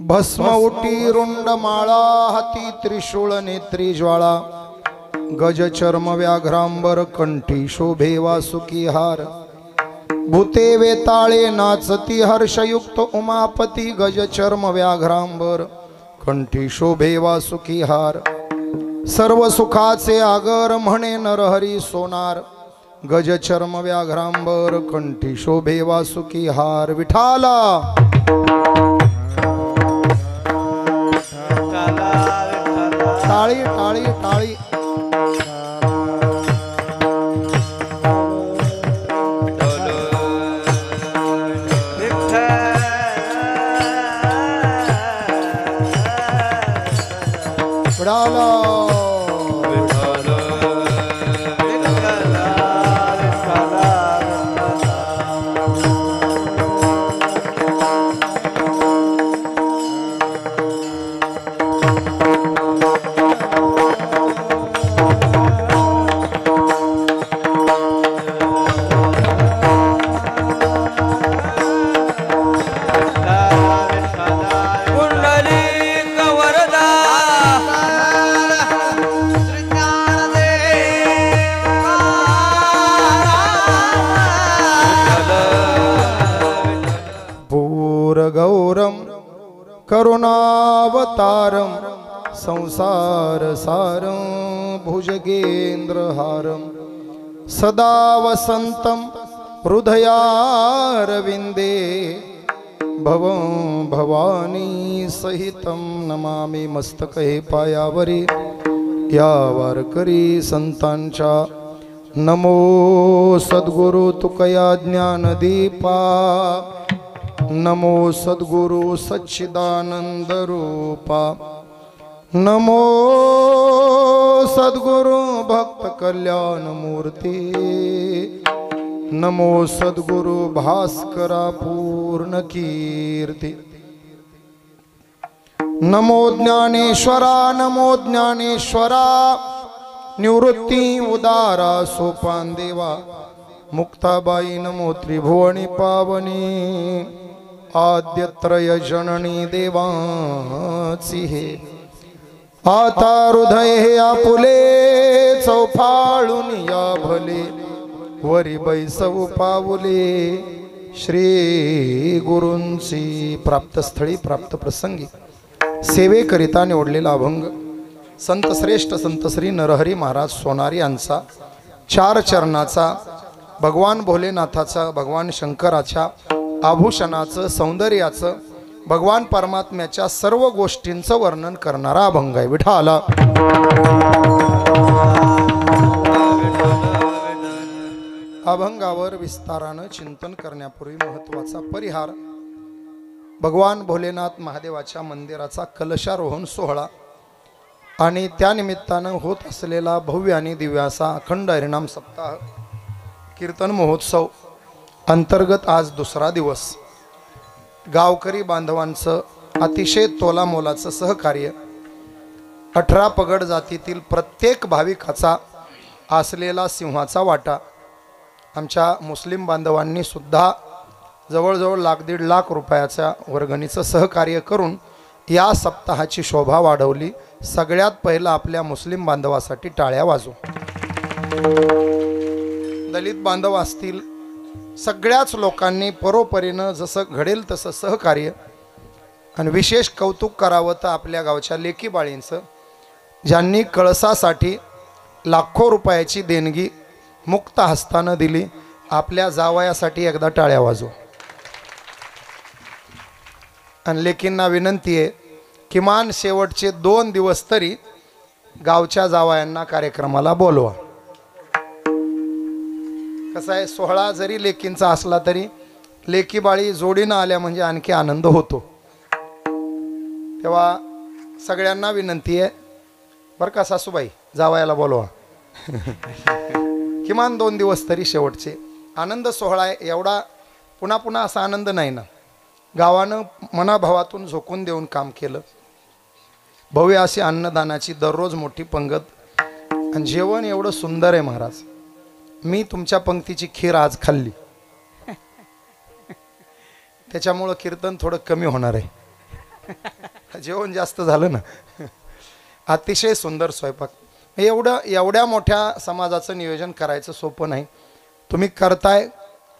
भस्म उटी रुंड माळा हाती त्रिशूळ नेत्री ज्वाळा गज चर्म व्याघ्रांबर कंठी शोभे वासुकी हार भूते वेताळे नाचती हर्षयुक्त उमापती गज चर्म व्याघ्रांबर कंठी शोभे वासुकी हार सर्व सुखाचे आगर म्हणे नरहरी सोनार गज चर्म व्याघ्रांबर कंठी शोभे वासुकी हार विठाला टाळी टाळी टाळी विठाला गौरम करुणावतारम संसार सारम भुजगेंद्रहारम सदा वसंतम हृदयारविंदे भवं भवानी सहितं नमामि मस्तके पायावरी या वारकरी संतांच्या नमो सद्गुरु तुकया ज्ञानदीपा नमो सद्गुरु सच्चिदानंद रूपा नमो सद्गुरु भक्त कल्याण मूर्ती नमो सद्गुरु भास्करा पूर्ण कीर्ती नमो ज्ञानेश्वरा निवृत्ती उदारा सोपान देवा मुक्ताबाई नमो त्रिभुवनी पावनी आद्यत्रय जननी देवाची हे आता हृदय हे आपुले चौफाळून या भले वरी बैसव पावले श्री गुरूंची प्राप्तस्थळी प्राप्त प्रसंगी सेवेकरिता निवडलेला अभंग संत श्रेष्ठ संत श्री नरहरी महाराज सोनारी यांचा चार चरणाचा भगवान भोलेनाथाचा भगवान शंकराच्या आभूषणाचं सौंदर्याचं भगवान परमात्म्याच्या सर्व गोष्टींचं वर्णन करणारा अभंग आहे विठाला अभंगावर विस्तारानं चिंतन करण्यापूर्वी महत्त्वाचा परिहार भगवान भोलेनाथ महादेवाच्या मंदिराचा कलशारोहण सोहळा आणि त्या निमित्तानं होत असलेला भव्य आणि दिव्य असा अखंड हरिनाम सप्ताह कीर्तन महोत्सव अंतर्गत आज दुसरा दिवस गावकरी बांधवांचं अतिशय तोलामोलाचं सहकार्य 18 पगड जातीतील प्रत्येक भाविकाचा असलेला सिंहाचा वाटा आमच्या मुस्लिम बांधवांनी सुद्धा जवळजवळ 1.5 लाख रुपयाच्या वर्गणीचं सहकार्य करून या सप्ताहाची शोभा वाढवली सगळ्यात पहिलं आपल्या मुस्लिम बांधवासाठी टाळ्या वाजवू दलित बांधव असतील सगळ्याच लोकांनी परोपरीनं जसं घडेल तसं सहकार्य आणि विशेष कौतुक करावं तर आपल्या गावच्या लेकी बाळींचं ज्यांनी कळसासाठी लाखो रुपयाची देणगी मुक्त हस्तानं दिली आपल्या जावयासाठी एकदा टाळ्या वाजवू आणि लेकींना विनंती आहे किमान शेवटचे 2 दिवस तरी गावच्या जावयांना कार्यक्रमाला बोलवा कसं आहे सोहळा जरी लेकींचा असला तरी लेकी बाळी जोडीनं आल्या म्हणजे आणखी आनंद होतो तेव्हा सगळ्यांना विनंती आहे बरं का सासूबाई जावयाला बोलवा किमान 2 दिवस तरी शेवटचे आनंद सोहळा आहे एवढा पुन्हा पुन्हा असा आनंद नाही ना गावानं मनाभावातून झोकून देऊन काम केलं भव्य अशी अन्नदानाची दररोज मोठी पंगत आणि जेवण एवढं सुंदर आहे महाराज मी तुमच्या पंक्तीची खीर आज खाल्ली त्याच्यामुळे कीर्तन थोडं कमी होणार आहे जेवण जास्त झालं ना. अतिशय सुंदर स्वयंपाक. एवढ्या मोठ्या समाजाचं नियोजन करायचं सोपं नाही. तुम्ही करताय,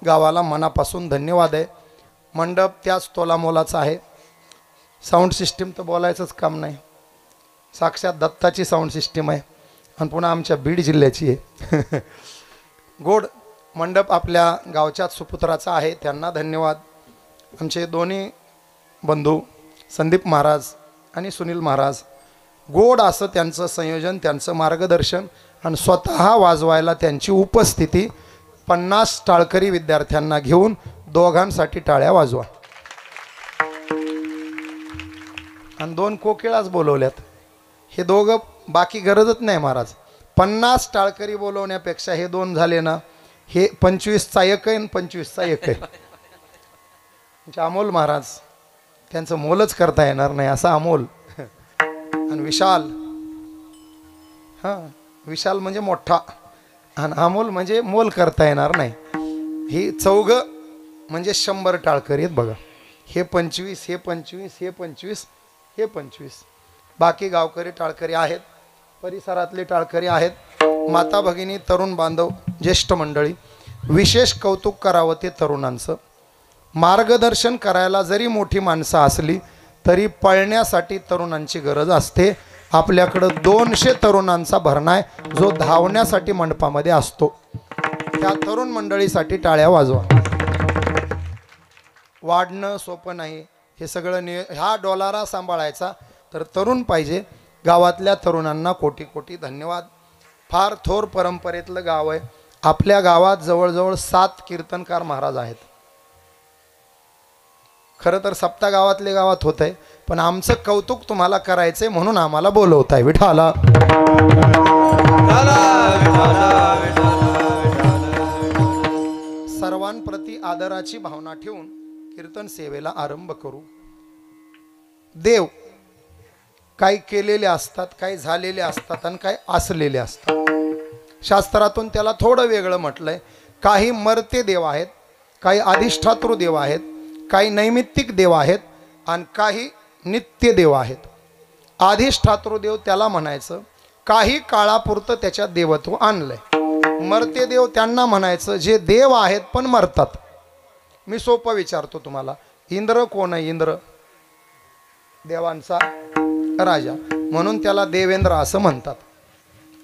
गावाला मनापासून धन्यवाद आहे. मंडप त्याच तोलामोलाचा आहे. साऊंड सिस्टीम तर बोलायचंच काम नाही. साक्षात दत्ताची साऊंड सिस्टीम आहे आणि पुन्हा आमच्या बीड जिल्ह्याची आहे. गोड मंडप आपल्या गावच्याच सुपुत्राचा आहे, त्यांना धन्यवाद. आमचे दोन्ही बंधू संदीप महाराज आणि सुनील महाराज, गोड असं त्यांचं संयोजन, त्यांचं मार्गदर्शन आणि स्वतः वाजवायला त्यांची उपस्थिती. 50 टाळकरी विद्यार्थ्यांना घेऊन दोघांसाठी टाळ्या वाजवा. आणि 2 कोकिळाच बोलवल्यात. हे दोघं, बाकी गरजच नाही महाराज. 50 टाळकरी बोलवण्यापेक्षा हे 2 झाले ना, हे 25चा एक आहे आणि 25चा एक आहे. अमोल महाराज, त्यांचं मोलच करता येणार नाही असा अमोल. आणि विशाल, हां विशाल म्हणजे मोठा आणि अमोल म्हणजे मोल करता येणार नाही. ही चौघं म्हणजे 100 टाळकरी आहेत बघा. हे 25, हे 25, हे 25, हे 25. बाकी गावकरी टाळकरी आहेत, परिसरातले टाळकरी आहेत, माता भगिनी, तरुण बांधव, ज्येष्ठ मंडळी. विशेष कौतुक करावं ते तरुणांचं. मार्गदर्शन करायला जरी मोठी माणसं असली तरी पळण्यासाठी तरुणांची गरज असते. आपल्याकडं 200 तरुणांचा भरणा आहे जो धावण्यासाठी मंडपामध्ये असतो. त्या तरुण मंडळीसाठी टाळ्या वाजवा. वाढणं सोपं नाही. हे सगळं ह्या डोलारा सांभाळायचा तर तरुण पाहिजे. गावातल्या तरुणांना कोटी कोटी धन्यवाद. फार थोर परंपरेतलं गाव आहे. आपल्या गावात जवळजवळ 7 कीर्तनकार महाराज आहेत. खरं तर सप्ता गावातले गावात होत आहे, पण आमचं कौतुक तुम्हाला करायचंय म्हणून आम्हाला बोलवताय. विठाला सर्वांप्रती आदराची भावना ठेवून कीर्तन सेवेला आरंभ करू. देव काही केलेले असतात, काही झालेले असतात आणि काही असलेले असतात. शास्त्रातून त्याला थोडं वेगळं म्हटलंय. काही मर्ते देव आहेत, काही अधिष्ठातृ देव आहेत, काही नैमित्तिक देव आहेत आणि काही नित्य देव आहेत. अधिष्ठातृ देव त्याला म्हणायचं काही काळापुरतं त्याच्यात देवत्व आणलंय. मर्ते देव त्यांना म्हणायचं जे देव आहेत पण मरतात. मी सोपं विचारतो तुम्हाला, इंद्र कोण आहे? इंद्र देवांचा राजा, म्हणून त्याला देवेंद्र असं म्हणतात.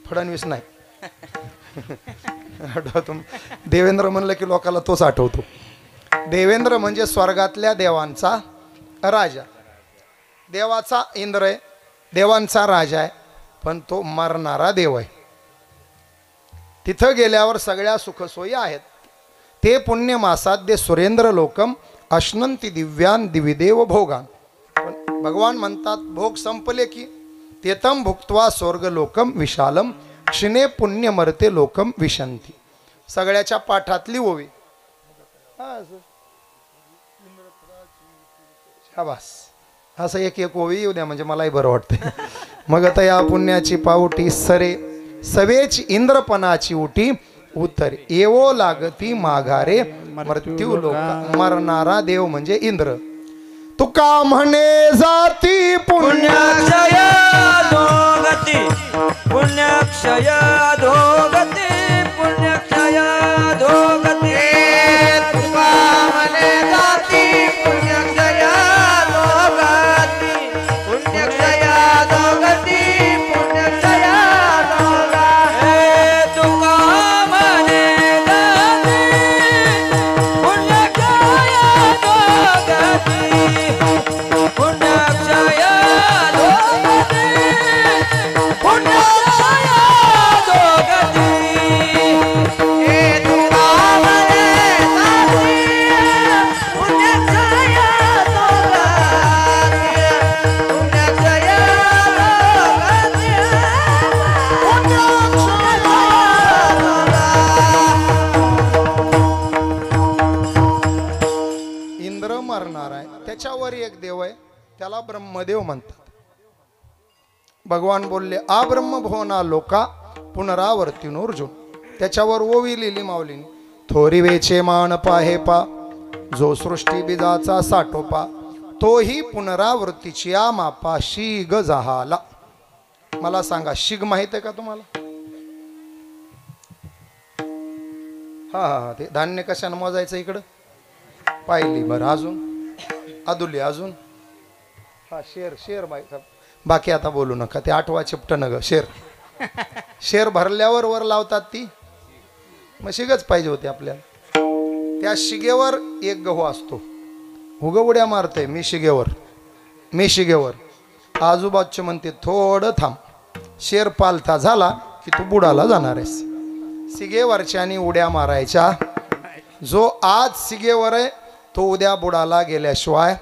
फडणवीस नाही. देवेंद्र म्हणलं की लोकांना तोच आठवतो. देवेंद्र म्हणजे स्वर्गातल्या देवांचा राजा. देवाचा इंद्र आहे, देवांचा राजा आहे, पण तो मरणारा देव आहे. तिथं गेल्यावर सगळ्या सुखसोयी आहेत. ते पुण्य मासाद्य सुरेंद्र लोकम अश्नंती दिव्यान दिविदेव भोगान. पण भगवान म्हणतात भोग संपले की तेतम भुक्त्वा स्वर्ग लोकम विशालम क्षिणे पुण्य मरते लोकम विशंती. सगळ्याच्या पाठातली ओवी. शाबास, असं एक ओवी येऊ द्या म्हणजे मलाही बरं वाटतं. मग आता या पुण्याची पावटी सरे सवेची इंद्रपणाची उटी उतर येवो लागती माघारे मृत्यू लोक. मरणारा देव म्हणजे इंद्र. तुका म्हणे जाती पुण्यक्षय अधोगती, पुण्यक्षय अधोगती, पुण्यक्षय अधोगती. तुका म्हणे जाती पुण्यक्षय अधोगती, पुण्यक्षय अधोगती, पुण्यक्षय अधोगती. तुका म्हणे जाती पुण्यक्षय अधोगती, पुण्यक्षय अधोगती, पुण्यक्षय अधोगती. तुका म्हणे जाती पुण्यक्षय अधोगती, पुण्यक्षय अधोगती, पुण्यक्षय अधोगती. इंद्र मरणार आहे. त्याच्यावर एक देव आहे, त्याला ब्रह्मदेव म्हणतात. भगवान बोलले आ ब्रह्मभुवना लोका पुनरावर्तिनोर्जुन. त्याच्यावर ओवी लिहिली माऊलीने. थोरी वेचे मान पाहे पा जो सृष्टी बीजाचा साठोपा, तोही पुनरावृत्तीची या मापा शिग जहाला. मला सांगा शिग माहित आहे का तुम्हाला? हा हा ते धान्य कशानं मोजायचं इकडं पाहिली. बरं अजून अदुली अजून हा शेर शेर बाकी आता बोलू नका. ते 8वा चिपट न ग शेर. शेर भरल्यावर वर लावतात ती मग शिगच पाहिजे होती आपल्याला. त्या शिगेवर एक गहू असतो. उग उड्या मारते मी शिगेवर मी शिगेवर. आजूबाजूचे म्हणते थोडं थांब. शेर पालथा झाला की तू बुडाला जाणार आहेस. शिगेवरच्यानी उड्या मारायच्या. जो आज शिगेवर आहे तो उद्या बुडाला गेल्याशिवाय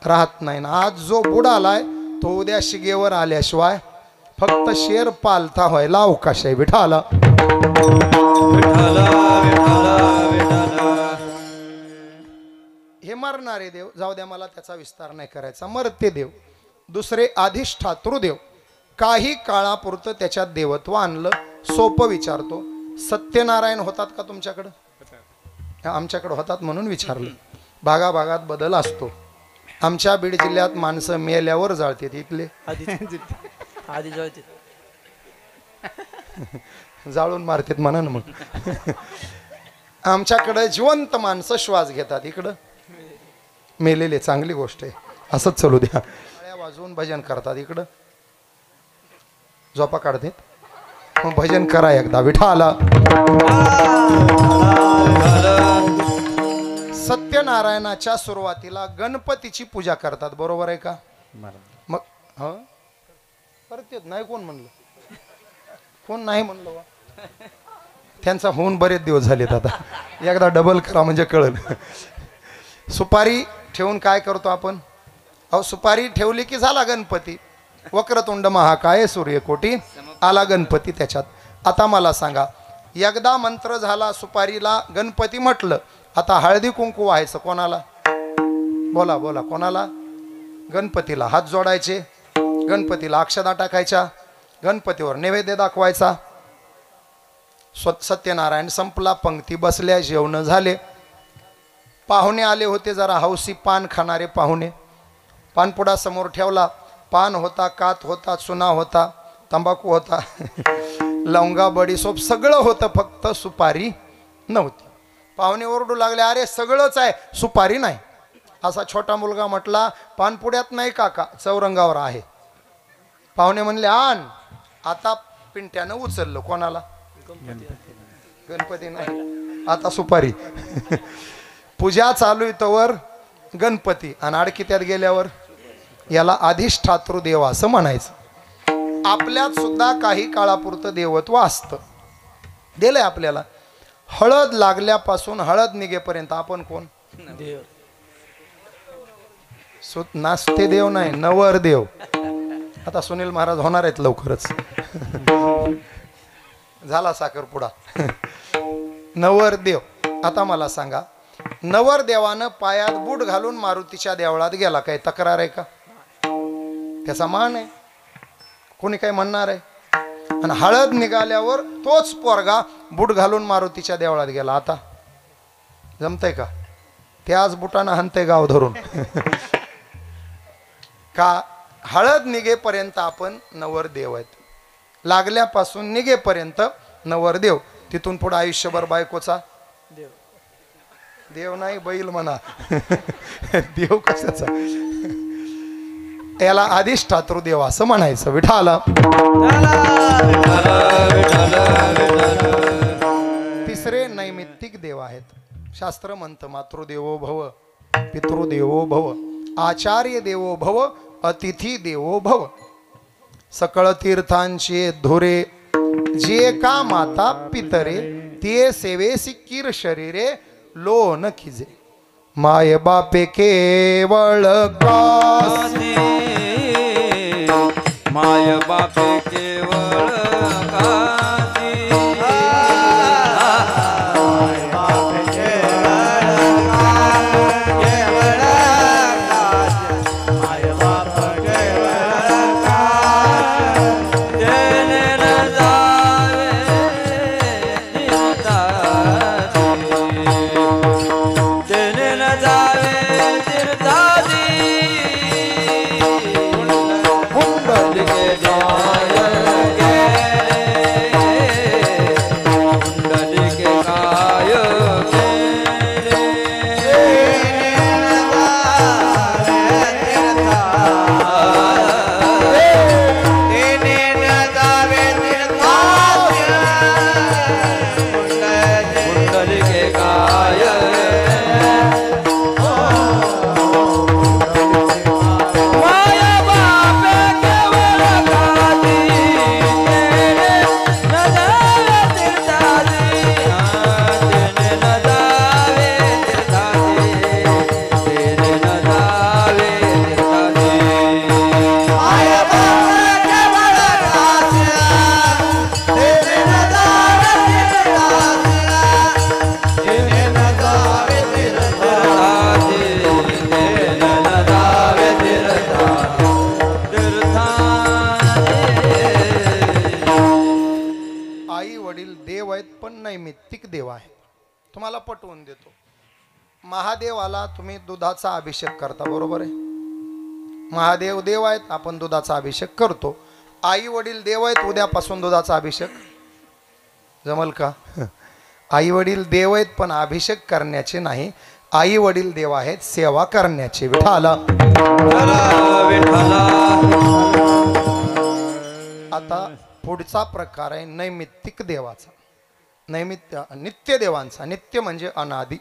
राहत नाही. आज जो बुडालाय तो उद्या शिगेवर आल्याशिवाय फक्त शेर पालथा व्हायला अवकाश आहे. विठाला हे मरणारे देव जाऊ द्या, मला त्याचा विस्तार नाही करायचा. मरते देव दुसरे अधिष्ठातृ देव काही काळापुरतं त्याच्यात देवत्व आणलं. सोपं विचारतो, सत्यनारायण होतात का तुमच्याकडं? आमच्याकडे होतात म्हणून विचारलं. भागाभागात बदल असतो. आमच्या बीड जिल्ह्यात माणसं मेल्यावर जाळतात. इथले आधी जळते जाळून मारतात म्हणा ना. मग आमच्याकडे जिवंत माणसं श्वास घेतात. इकडं मेलेले. चांगली गोष्ट आहे, असंच चालू द्या. टाळ्या वाजवून भजन करतात. इकडं झोपा काढतात. मग भजन करा एकदा. विठाला सत्यनारायणाच्या सुरुवातीला गणपतीची पूजा करतात. बरोबर आहे का? मग ह करतात. नाही कोण म्हणलं? कोण नाही म्हणलं वा? त्यांचा होऊन बरेच दिवस झालेत. आता एकदा डबल करा म्हणजे कळलं. सुपारी ठेवून काय करतो आपण? अहो सुपारी ठेवली की झाला गणपती. वक्रतुंड महाकाय सूर्यकोटी आला गणपती त्याच्यात. आता मला सांगा, एकदा मंत्र झाला सुपारीला गणपती म्हटलं. आता हळदी कुंकू व्हायचं कोणाला? बोला बोला कोणाला? गणपतीला हात जोडायचे, गणपतीला अक्षदा टाकायच्या, गणपतीवर नैवेद्य दाखवायचा. सत्यनारायण संपला. पंक्ती बसल्या, जेवण झाले. पाहुणे आले होते जरा हौसी पान खाणारे पाहुणे. पानपुडा समोर ठेवला. पान होता, कात होता, चुना होता, तंबाखू होता, लवंगा बडीसोप सगळं होतं, फक्त सुपारी नव्हती. पाहुणे ओरडू लागले, अरे सगळंच आहे सुपारी नाही. असा छोटा मुलगा म्हटला, पानपुड्यात नाही काका, चौरंगावर आहे. पाहुणे म्हणले आण. आता पिंट्यानं उचललं. कोणाला? गणपती नाही, आता सुपारी. पूजा चालू तोवर गणपती आणि आडकी त्यात गेल्यावर याला अधिष्ठातृ देव असं म्हणायचं. आपल्यात सुद्धा काही काळापुरतं देवत्व असतं. दिलंय आपल्याला. हळद लागल्यापासून हळद निघेपर्यंत आपण कोण? देव. नाचते देव नाही, नवर देव. आता सुनील महाराज होणार आहेत लवकरच. झाला साखरपुडा. नवर देव. आता मला सांगा, नवर देवानं पायात बूट घालून मारुतीच्या देवळात गेला, काही तक्रार आहे का? त्याचा मान आहे, कोणी काही म्हणणार आहे? आणि हळद निघाल्यावर तोच पोरगा बूट घालून मारुतीच्या देवळात गेला. आता जमतंय का? त्याच बुटानं हनते गाव धरून. का? हळद निघेपर्यंत आपण नवर देव आहेत. लागल्यापासून निघेपर्यंत नवर देव. तिथून पुढे आयुष्यभर बायकोचा देव. देव नाही बैल म्हणा. देव कशाचा? याला अधिष्ठातृ देव असं म्हणायचं. विठाला. तिसरे नैमित्तिक देव आहेत. शास्त्र म्हणतं मातृदेवो भव, पितृदेवो भव, आचार्य देवो भव, अतिथी देवो भव. सकळ तीर्थांचे धुरे जे का माता पितरे, ते सेवेसी किर शरीरे लोन खिजे. माय बापे केवळ कासी, माय बापे केवळ कासी. माय बापे केवळ कासी, माय बाप केवळ कासी. देणे न जावे तीर्थासी, देणे न जावे तीर्थासी. तुम्हाला पटवून देतो. महादेवाला तुम्ही दुधाचा अभिषेक करता, बरोबर आहे. महादेव देव आहेत, आपण दुधाचा अभिषेक करतो. आई वडील देव आहेत, उद्यापासून दुधाचा अभिषेक जमल का? आई वडील देव आहेत पण अभिषेक करण्याचे नाही. आई वडील देव आहेत सेवा करण्याचे. विठाला आता पुढचा प्रकार आहे नैमित्तिक देवाचा. नित्य देवांचा. नित्य म्हणजे अनादी.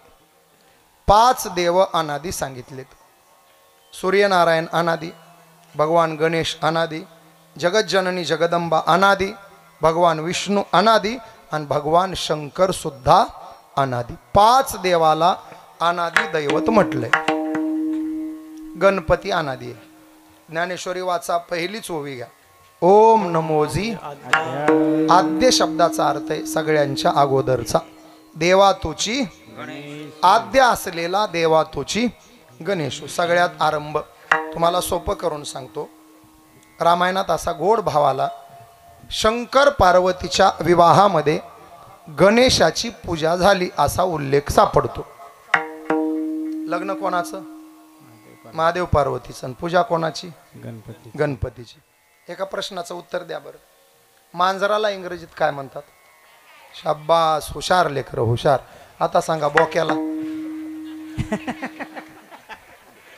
5 देव अनादी सांगितलेत. सूर्यनारायण अनादी, भगवान गणेश अनादी, जगज्जननी जगदंबा अनादी, भगवान विष्णू अनादी आणि भगवान शंकर सुद्धा अनादी. 5 देवाला अनादी दैवत म्हटलंय. गणपती अनादी आहे. ज्ञानेश्वरी वाचा, पहिलीच ओवी घ्या. ओम नमोजी. आद्य शब्दाचा अर्थ आहे सगळ्यांच्या अगोदरचा. देवा तुची आद्य असलेला देवा तुची गणेश. सगळ्यात आरंभ. तुम्हाला सोपं करून सांगतो. रामायणात असा गोड भावाला शंकर पार्वतीच्या विवाहामध्ये गणेशाची पूजा झाली असा उल्लेख सापडतो. लग्न कोणाचं? महादेव पार्वतीचं. आणि पूजा कोणाची? गणपतीची. एका प्रश्नाचं उत्तर द्या बरं. मांजराला इंग्रजीत काय म्हणतात? शाब्बास, हुशार लेकर, हुशार. आता सांगा बोक्याला.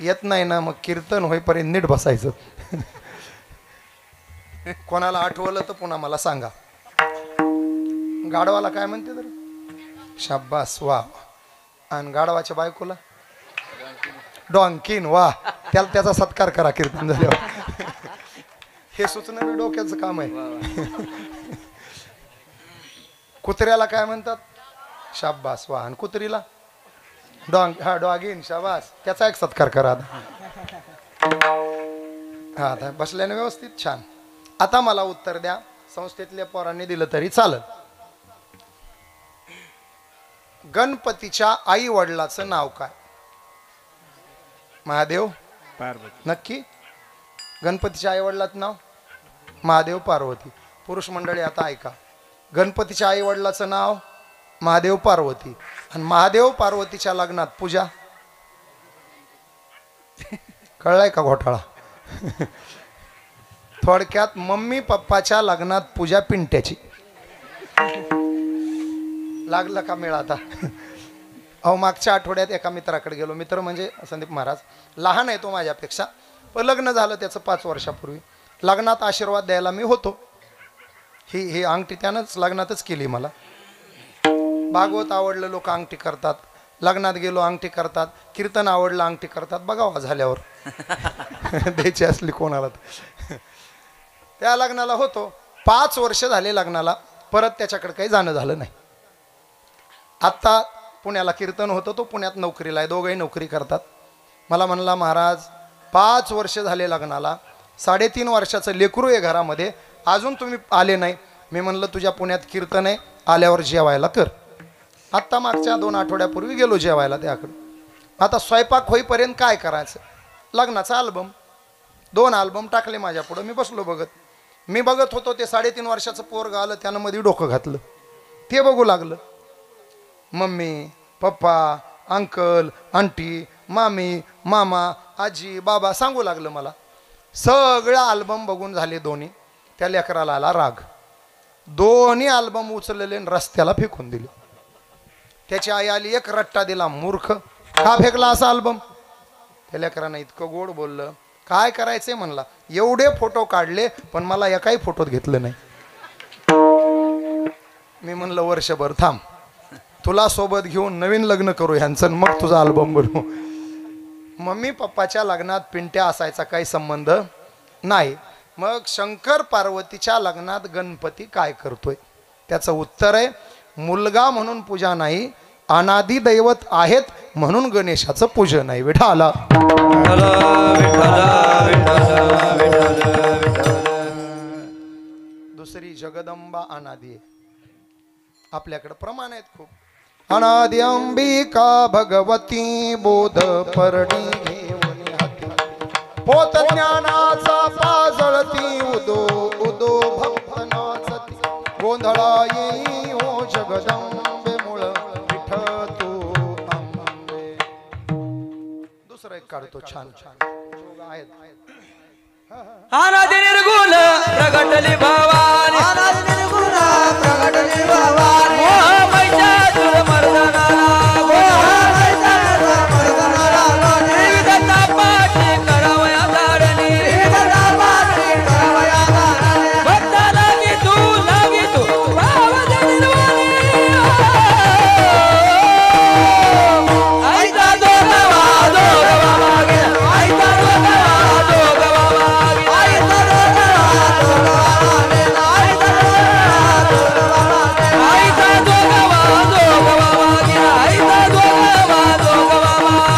येत नाही ना, मग कीर्तन होईपर्यंत नीट बसायचं. कोणाला आठवलं तर पुन्हा मला सांगा. गाढवाला काय म्हणते तर? शाब्बास, वा. आणि गाढवाच्या बायकोला डॉंकीन. वा, त्याला त्याचा सत्कार करा कीर्तन झाल्यावर. हे सुचणं बी डोक्याचं काम आहे. कुत्र्याला काय म्हणतात? शाब्बास, वा. आणि कुत्रीला डॉगिन. शाबास, त्याचा एक सत्कार करा. हा, आता बसल्याने व्यवस्थित. छान. आता मला उत्तर द्या. संस्थेतल्या पोरांनी दिलं तरी चालत. गणपतीच्या आई वडिलाचं नाव काय? महादेव पार्वती. नक्की? गणपतीच्या आई वडिलाचं नाव महादेव पार्वती. पुरुष मंडळी आता ऐका. गणपतीच्या आई वडिलाचं नाव महादेव पार्वती. आणि महादेव पार्वतीच्या लग्नात पूजा. कळलाय का घोटाळा? थोडक्यात मम्मी पप्पाच्या लग्नात पूजा पिंट्याची. लागलं का मेळा आता? अहो, मागच्या आठवड्यात एका मित्राकडे गेलो. मित्र म्हणजे संदीप महाराज. लहान आहे तो माझ्यापेक्षा, पण लग्न झालं त्याचं 5 वर्षापूर्वी. लग्नात आशीर्वाद द्यायला मी होतो. ही अंगठी त्यानंच लग्नातच केली मला. भागवत आवडलं, लोक अंगठी करतात. लग्नात गेलो अंगठी करतात. कीर्तन आवडलं अंगठी करतात. बघावा झाल्यावर द्यायची असली कोणाला. त्या लग्नाला होतो. 5 वर्ष झाले लग्नाला. परत त्याच्याकडे काही जाणं झालं नाही. आत्ता पुण्याला कीर्तन होतं. तो पुण्यात नोकरीला आहे. दोघंही नोकरी करतात. मला म्हणला, महाराज 5 वर्ष झाले लग्नाला, 3.5 वर्षाचं लेकरू आहे घरामध्ये, अजून तुम्ही आले नाही. मी म्हणलं, तुझ्या पुण्यात कीर्तन आहे, आल्यावर जेवायला कर. आत्ता मागच्या 2 आठवड्यापूर्वी गेलो जेवायला त्याकडे. आता स्वयंपाक होईपर्यंत काय करायचं? लग्नाचा अल्बम. 2 अल्बम टाकले माझ्या पुढं. मी बसलो बघत. मी बघत होतो. ते 3.5 वर्षाचं पोरगं आलं, त्यानं मध्ये डोकं घातलं. ते बघू लागलं. मम्मी पप्पा अंकल आंटी मामी मामा आजी बाबा सांगू लागलं मला. सगळं अल्बम बघून झाले दोन्ही. त्या लेकराला आला राग. दोन्ही अल्बम उचललेले रस्त्याला फेकून दिले. त्याची आई आली, एक रट्टा दिला. मूर्ख, का फेकला असा अल्बम? त्या लेकरानं इतकं गोड बोललं. काय करायचंय म्हणला. एवढे फोटो काढले पण मला एकाही फोटोत घेतलं नाही. मी म्हणलं, वर्षभर थांब, तुला सोबत घेऊन नवीन लग्न करू ह्यांचं, मग तुझा अल्बम बनवू. मम्मी पप्पाच्या लग्नात पिंट्या असायचा काही संबंध नाही. मग शंकर पार्वतीच्या लग्नात गणपती काय करतोय? त्याचं उत्तर आहे, मुलगा म्हणून पूजा नाही, अनादी दैवत आहेत म्हणून गणेशाचं पूजन आहे. विठाला दुसरी जगदंबा अनादी आहे. आपल्याकडे प्रमाण आहेत खूप. अनादि अंबिका भगवती बोध परडी घेऊन हाती, होत ज्ञानाचा पाजळती उदो उदो भक्त नाचती. गोंधळा येई हो जगदंबे मुळ विठ काढतो छान छान आहेत अनादि निर्गुण प्रगटली भवानी अनादि निर्गुण प्रगटली भवानी मोह महिषासुर मर्दनाला विविधता पाठी करावया धारणी भक्त लागी तू भावज निर्वाणी आईचा जोगवा मागे आईचा जोगवा मागे आईचा जोगवा मागे आईचा जोगवा मागे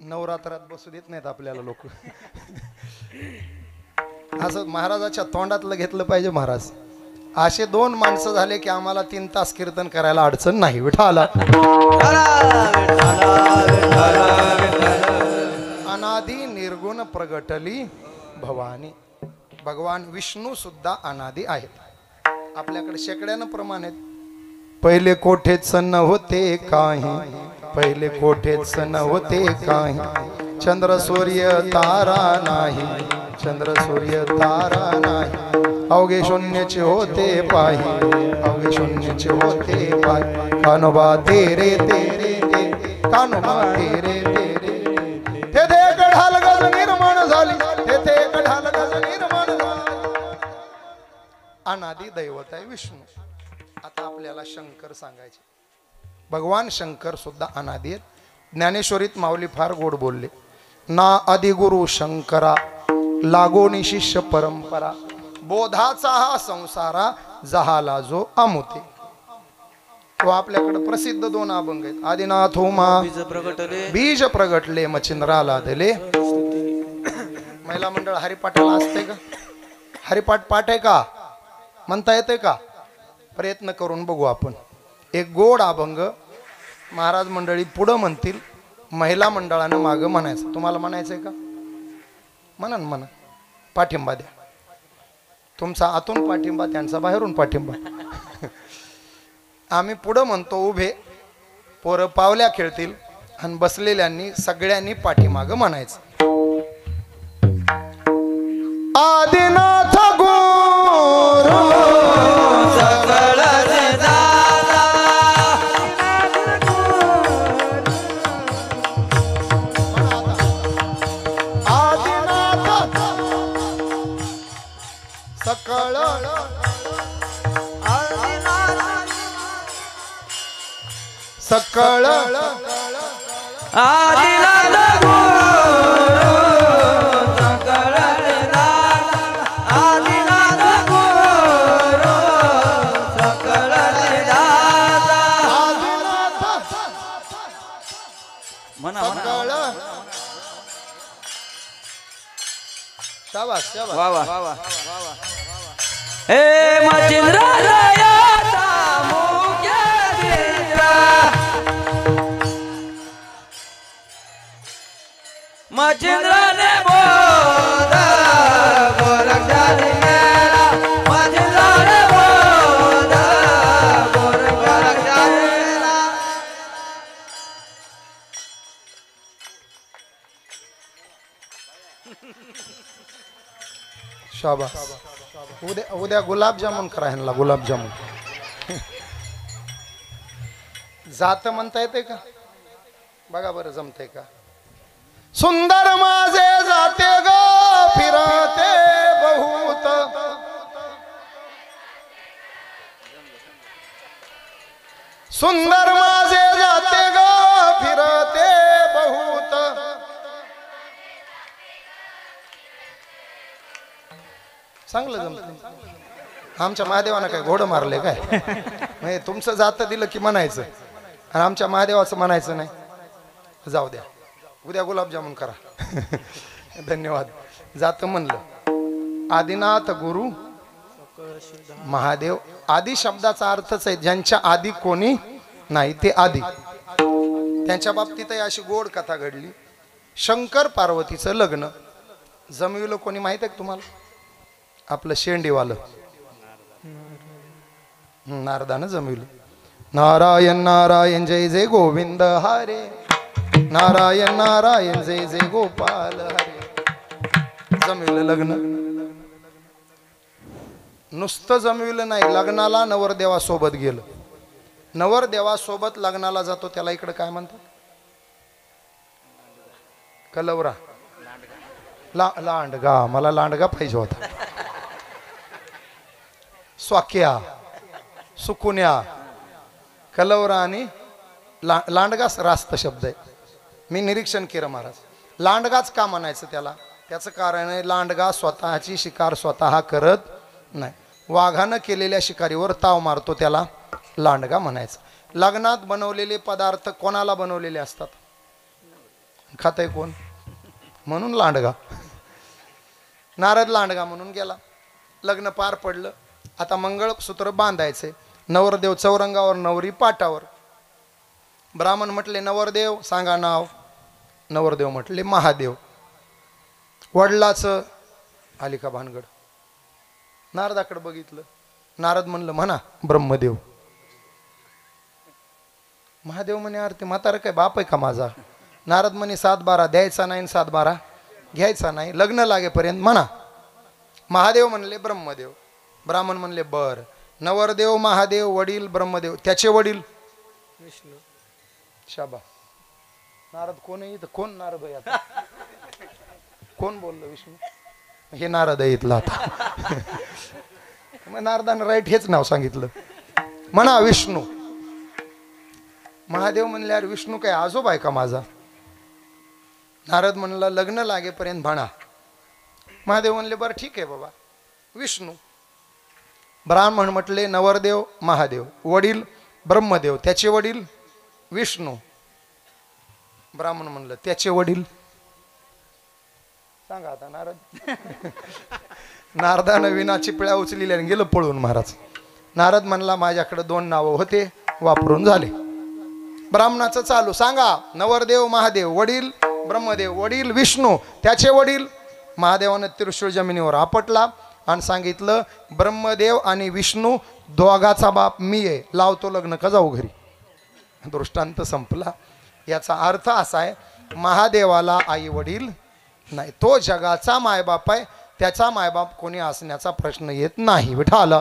नवरात्रात बसू देत नाहीत आपल्याला लोक असं महाराजाच्या तोंडातलं घेतलं पाहिजे महाराज असे दोन माणसं झाले की आम्हाला 3 तास कीर्तन करायला अडचण नाही विठाला अनादि निर्गुण प्रगटली भवानी भगवान विष्णू सुद्धा अनादि आहेत आपल्याकडे शेकड्यानं प्रमाण आहेत पहिले कोठेच नव्हते काही पहिले कोठेच नव्हते काही चंद्र सूर्य तारा नाही चंद्र सूर्य तारा नाही अवघे शून्यचे होते पाही अवघे शून्यचे होते पाही कानोबा तेरे तेरे कानोबा तेरे तेरे तेथे कढाल गज निर्माण झाली तेथे कढाल गज निर्माण झाली अनादि दैवत आहे विष्णू आता आपल्याला शंकर सांगायचे भगवान शंकर सुद्धा अनादि आहेत ज्ञानेश्वरीत माऊली फार गोड बोलले ना आदिगुरु शंकरा लागोनी शिष्य परंपरा बोधाचा हा संसारा जहाला जो अमुते तो आपल्याकडे प्रसिद्ध 2 अभंग आहेत आदिनाथ होमा बीज प्रगटले मच्छिंद्राला दिले महिला मंडळ हरिपाठाला असते का हरिपाठ पाठ आहे का म्हणता येते का प्रयत्न करून बघू आपण एक गोड अभंग महाराज मंडळी पुढं म्हणतील महिला मंडळानं मागं म्हणायचं तुम्हाला म्हणायचंय का म्हणा पाठिंबा द्या तुमचा आतून पाठिंबा त्यांचा बाहेरून पाठिंबा आम्ही पुढं म्हणतो उभे पोरं पावल्या खेळतील आणि बसलेल्यांनी सगळ्यांनी पाठीमागं म्हणायचं आदिनाथ गुरु सकळ दादा आदिनाथ सकळ सकळ आदिनाथ गुरु सकळ दादा आदिनाथ गुरु सकळ दादा आदिनाथ म्हणा सकळ शाबास शाबास वा वा हे मच्छिंद्रालयाचा मुख्य दिवा मच्छिंद्राने बोध गोरक्षाने गेला मच्छिंद्राने बोध गोरक्षाने गेला शाबास उद्या उद्या गुलाबजामुन करा ह्यांना गुलाबजामुन जात म्हणता येते का बघा बरं जमते का सुंदर माझे जाते ग फिरते बहुत सुंदर माझे जाते ग फिरते बहुत चांगलं जमत आमच्या महादेवानं काय घोडं मारले काय नाही तुमचं जात दिलं की म्हणायचं आणि आमच्या महादेवाचं म्हणायचं नाही जाऊ द्या उद्या गुलाबजामुन करा धन्यवाद जात म्हणलं आदिनाथ गुरु महादेव आदी शब्दाचा अर्थच आहे ज्यांच्या आधी कोणी नाही ते आदी त्यांच्या बाबतीतही अशी गोड कथा घडली शंकर पार्वतीचं लग्न जमविलं कोणी माहित आहे का तुम्हाला आपलं शेंडीवालं नारदानं जमविलं. नारायण नारायण जय जय गोविंद हरे, नारायण नारायण जय जय गोपाल हरे. जमविलं लग्न. नुसतं जमविलं नाही, लग्नाला नवरदेवासोबत गेलं. नवरदेवासोबत लग्नाला जातो त्याला इकडे काय म्हणतात? कलवरा. लांडगा. मला लांडगा पाहिजे होता. स्वाक्या, सुकुन्या, कलवरा आणि लांडगाच रास्त शब्द आहे. मी निरीक्षण केलं महाराज. लांडगाच का म्हणायचं त्याला? त्याचं कारण आहे लांडगा स्वतःची शिकार स्वतः करत नाही. वाघानं केलेल्या शिकारीवर ताव मारतो, त्याला लांडगा म्हणायचं. लग्नात बनवलेले पदार्थ कोणाला बनवलेले असतात? खातंय कोण? म्हणून लांडगा. नारद लांडगा म्हणून गेला. लग्न पार पडलं. आता मंगळसूत्र बांधायचे. नवरदेव चौरंगावर, नवरी पाटावर. ब्राह्मण म्हटले नवरदेव सांगा नाव. नवरदेव म्हटले महादेव. वडिलाचं आली का भानगड? नारदाकडे बघितलं. नारद म्हणलं म्हणा ब्रह्मदेव. महादेव म्हणे अरे ते म्हातारं काय बाप आहे का माझा? नारद म्हणे 7-12 द्यायचा नाही, 7-12 घ्यायचा नाही, लग्न लागेपर्यंत म्हणा. महादेव म्हणले ब्रह्मदेव. ब्राह्मण म्हणले बर. नवरदेव महादेव, वडील ब्रह्मदेव, त्याचे वडील विष्णू. शाबा. नारद कोण आहे? कोण नारद आहे आता? कोण बोललं? विष्णू. हे नारद आहे इथला आता. मग नारदानं राईट हेच नाव सांगितलं. म्हणा विष्णू. महादेव म्हणले अरे विष्णू काय आजोबा आहे का माझा? नारद म्हणला लग्न लागेपर्यंत म्हणा. महादेव म्हणले बरं ठीक आहे बाबा विष्णू. ब्राह्मण म्हटले नवरदेव महादेव, वडील ब्रह्मदेव, त्याचे वडील विष्णू. ब्राह्मण म्हणलं त्याचे वडील सांगा आता. नारद नारदानं विना चिपळ्या उचलिल्या आणि गेलं पळून महाराज. नारद म्हणला माझ्याकडे 2 नावं होते, वापरून झाले. ब्राह्मणाचं चालू सांगा. नवरदेव महादेव, वडील ब्रह्मदेव, वडील विष्णू, त्याचे वडील. महादेवानं त्रिशूळ जमिनीवर आपटला आणि सांगितलं ब्रह्मदेव आणि विष्णू दोघाचा बाप मी आहे, लावतो लग्न का जाऊ घरी. दृष्टांत संपला. याचा अर्थ असा आहे महादेवाला आई वडील नाही, तो जगाचा मायबाप आहे. त्याचा मायबाप कोणी असण्याचा प्रश्न येत नाही. विठ्ठल.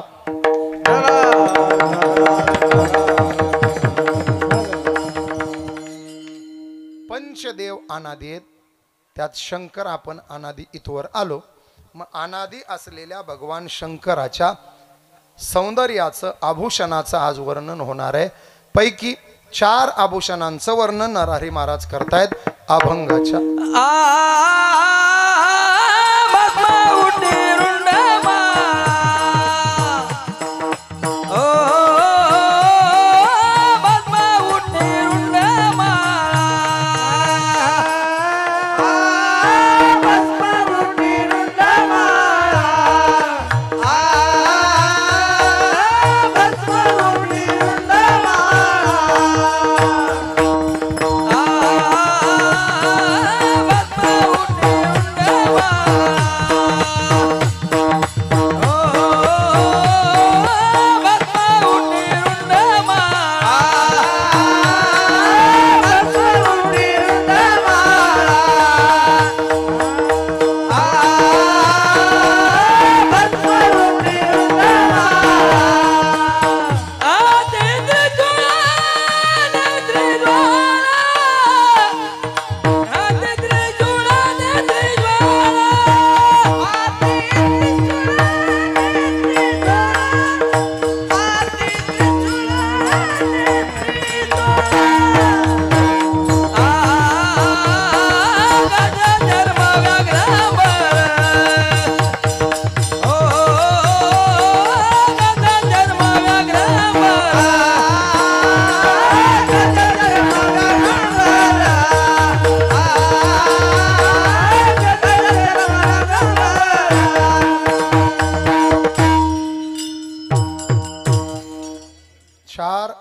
पंचदेव अनादी आहेत, त्यात शंकर आपण अनादी इथवर आलो. मग अनादी असलेल्या भगवान शंकराच्या सौंदर्याचं आभूषणाचं आज वर्णन होणार आहे. पैकी 4 आभूषणांचं वर्णन नरहरी महाराज करतायत अभंगाच्या.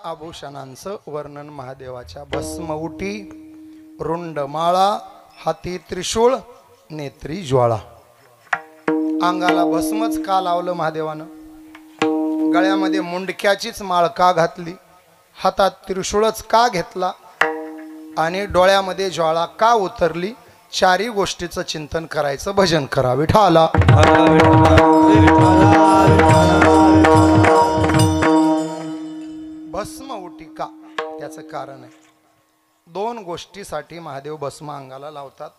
आभूषणांचं वर्णन महादेवाच्या. भस्मउटी, रुंडमाळा, हाती त्रिशूळ, नेत्री ज्वाळा. अंगाला भस्मच का लावलं महादेवानं? गळ्यामध्ये मुंडक्याचीच माळ का घातली, हातात त्रिशूळच का घेतला आणि डोळ्यामध्ये ज्वाळा का उतरली, चारही गोष्टीचं चिंतन करायचं, भजन करा विठाला. भस्म उटी का, त्याचं कारण आहे. दोन गोष्टीसाठी महादेव भस्म अंगाला लावतात.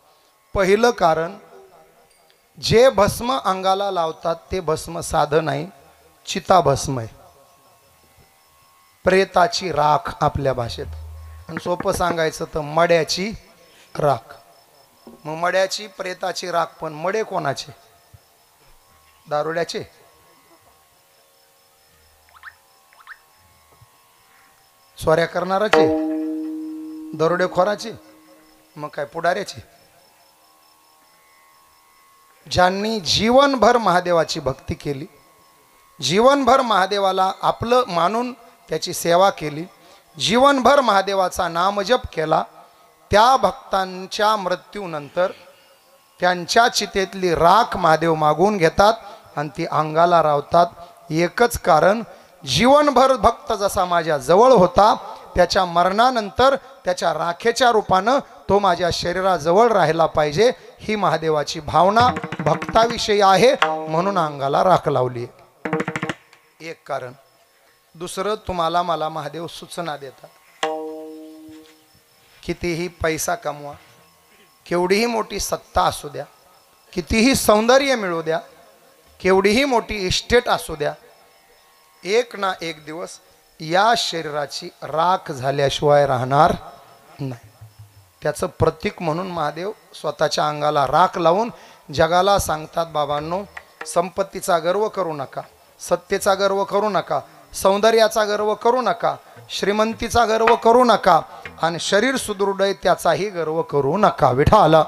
पहिलं कारण, जे भस्म अंगाला लावतात ते भस्म साधं नाही, चिता भस्म आहे, प्रेताची राख आपल्या भाषेत. आणि सोपं सांगायचं तर मड्याची राख. मग मड्याची प्रेताची राख, पण मडे कोणाचे? दारुड्याचे? चोऱ्या करणाराचे? दरोडेखोराचे? मग काय पुढाऱ्याचे? ज्यांनी जीवनभर महादेवाची भक्ती केली, जीवनभर महादेवाला आपलं मानून त्याची सेवा केली, जीवनभर महादेवाचा नामजप केला, त्या भक्तांच्या मृत्यूनंतर त्यांच्या चितेतली राख महादेव मागून घेतात आणि ती अंगाला रावतात. एकच कारण, जीवनभर भक्त जसा माझ्या जवळ होता, त्याच्या मरणानंतर त्याच्या राखेच्या रूपानं तो माझ्या शरीराजवळ राहिला पाहिजे, ही महादेवाची भावना भक्ताविषयी आहे, म्हणून अंगाला राख लावली. एक कारण. दुसरं, तुम्हाला मला महादेव सूचना देतात. कितीही पैसा कमवा, केवढीही मोठी सत्ता असू द्या, कितीही सौंदर्य मिळू द्या, केवढीही मोठी इस्टेट असू द्या, एक ना एक दिवस या शरीराची राख झाल्याशिवाय राहणार नाही. त्याचं प्रतीक म्हणून महादेव स्वतःच्या अंगाला राख लावून जगाला सांगतात, बाबांनो, संपत्तीचा गर्व करू नका, सत्तेचा गर्व करू नका, सौंदर्याचा गर्व करू नका, श्रीमंतीचा गर्व करू नका, आणि शरीर सुदृढ आहे त्याचाही गर्व करू नका. विठाला.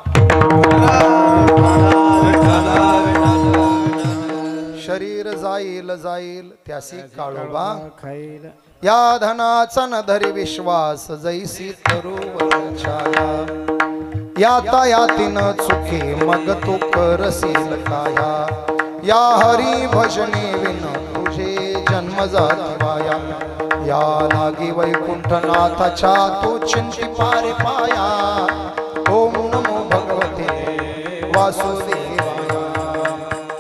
शरीर जाईल जाईल त्यासी काळोबा खाईल, या धनाचा न धरी विश्वास, जैसी तरुवर छाया, याता यातीन चुके मग तू करसील काया, या हरी भजने विन तुझे जन्म जाती वाया, या लागी वैकुंठनाथाच्या तू चिंती पारे पाया. ओम नमो भगवते वासुदेवाय,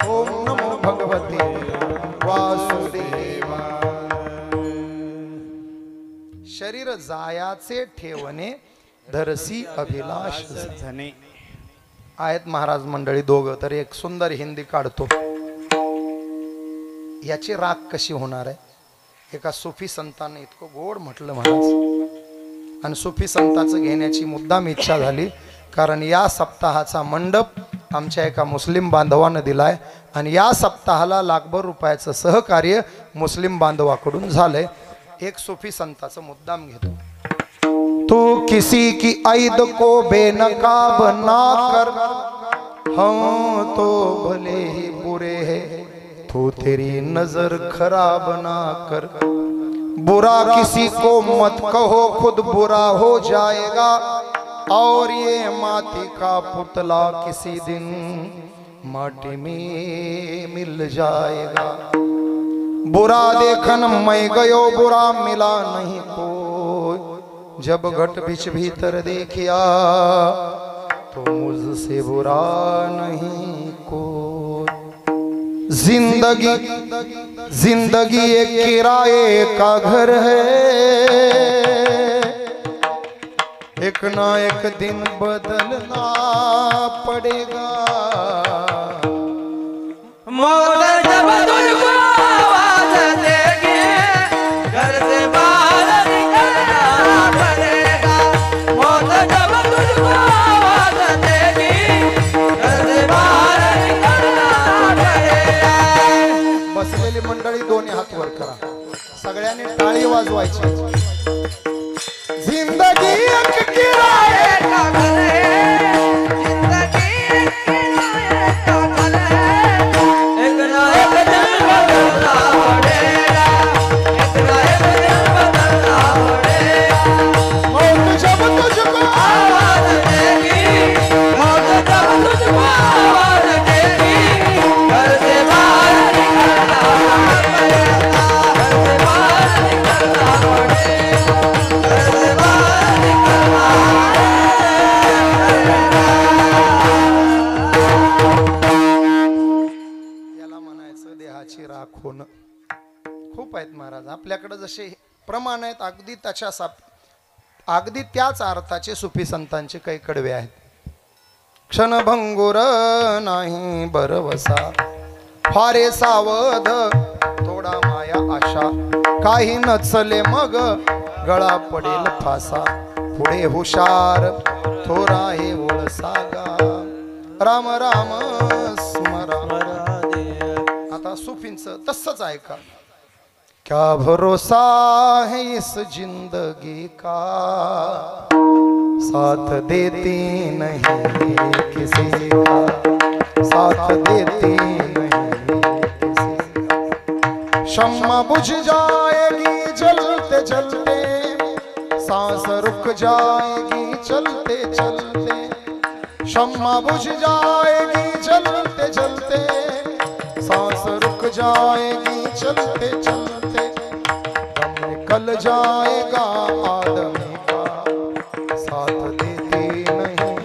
ओम नमो भगवते वासुदेवाय. शरीर जायाचे ठेवणे, धरसी अभिलाष धने. आहेत महाराज मंडळी दोघं, तर एक सुंदर हिंदी काढतो. याची राख कशी होणार आहे? एका सुफी संतांनी इतकं गोड म्हटलं महाराज, आणि सुफी संतांचं घेण्याची मुद्दाम इच्छा झाली, कारण या सप्ताहाचा मंडप आमच्या एका मुस्लिम बांधवानं दिलाय, आणि या सप्ताहाला लाखभर रुपयाचं सहकार्य मुस्लिम बांधवाकडून झालंय. एक सुफी संताचं मुद्दाम घेतो. तू किसी की ऐद को बेनकाब ना कर, हम तो भले ही बुरे हैं, तू तेरी नजर खराब ना कर. बुरा किसी को मत कहो, खुद बुरा हो जाएगा, और ये माटी का पुतला किसी दिन माटी में मिल जाएगा. बुरा देखन मैं गयो, बुरा मिला नहीं कोई, जब घट बिच भीतर देखिया तो मुझसे बुरा नहीं कोई. जिंदगी जिंदगी एक किराए का घर है, एक ना एक दिन बदलना पड़ेगा. मौत जब तुझको आवाज देगी, घर से बाहर निकलना पड़ेगा. मौत जब तुझको आवाज देगी, घर से बाहर निकलना पड़ेगा. बसलेली मंडळी दोन्ही हात वर करा, सगळ्यांनी टाळी वाजवायची. जिंदगी एक किराए का घर है, जिंदगी एक किराए का घर है. एक ना एक दिन बदलना पड़ेगा, एक ना एक दिन बदलना पड़ेगा. मौत जब तुझको आवाज देगी, मौत जब तुझको आवाज देगी, घर से बाहर निकलना पड़ेगा. आपल्याकडे जसे प्रमाण आहेत अगदी अगदी त्याच अर्थाचे सुफी संतांचे काही कडवे आहेत. क्षणभंगुर नाही बरवसा फारे सावध थोडा माया आशा काही नचले मग गळा पडेल फासा पुढे हुशार थोरा हे ओळ सागा राम राम स्मरा. आता सुफींचं तसंच ऐका. क्या भरोसा है इस जिंदगी का साथ देती नहीं किसी का साथ देती नहीं किसी का. शम्मा बुझ जाएगी जलते जलते सांस रुक जाएगी चलते चलते. शम्मा बुझ जाएगी जलते जलते सांस रुक जाएगी चलते चलते. दम निकल जाएगा आदमी का साथ देती नहीं.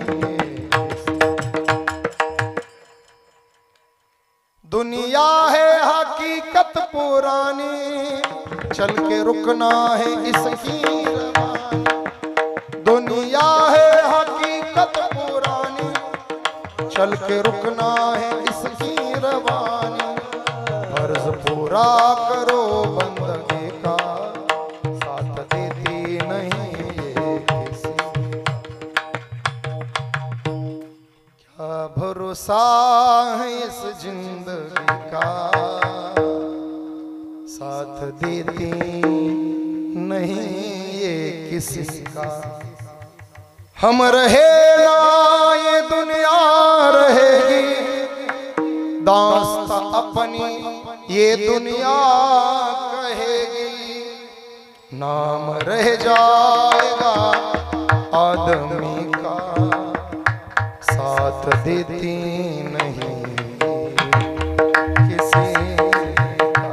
दुनिया है हकीकत पुरानी चल के रुकना है इसकी रवानी. दुनिया है हकीकत पुरानी चल के रुकना है इसकी रवानी. फर्ज पूरा करो बंदगी का साथ देती नहीं ये किसी. क्या भरोसा है इस जिंदगी का साथ देती नहीं ये किसी का. हम रहे ना ये दुनिया रहेगी दास्तां अपनी ये दुनिया कहेगी. नाम रह जाएगा आदमी का साथ देती नहीं किसी का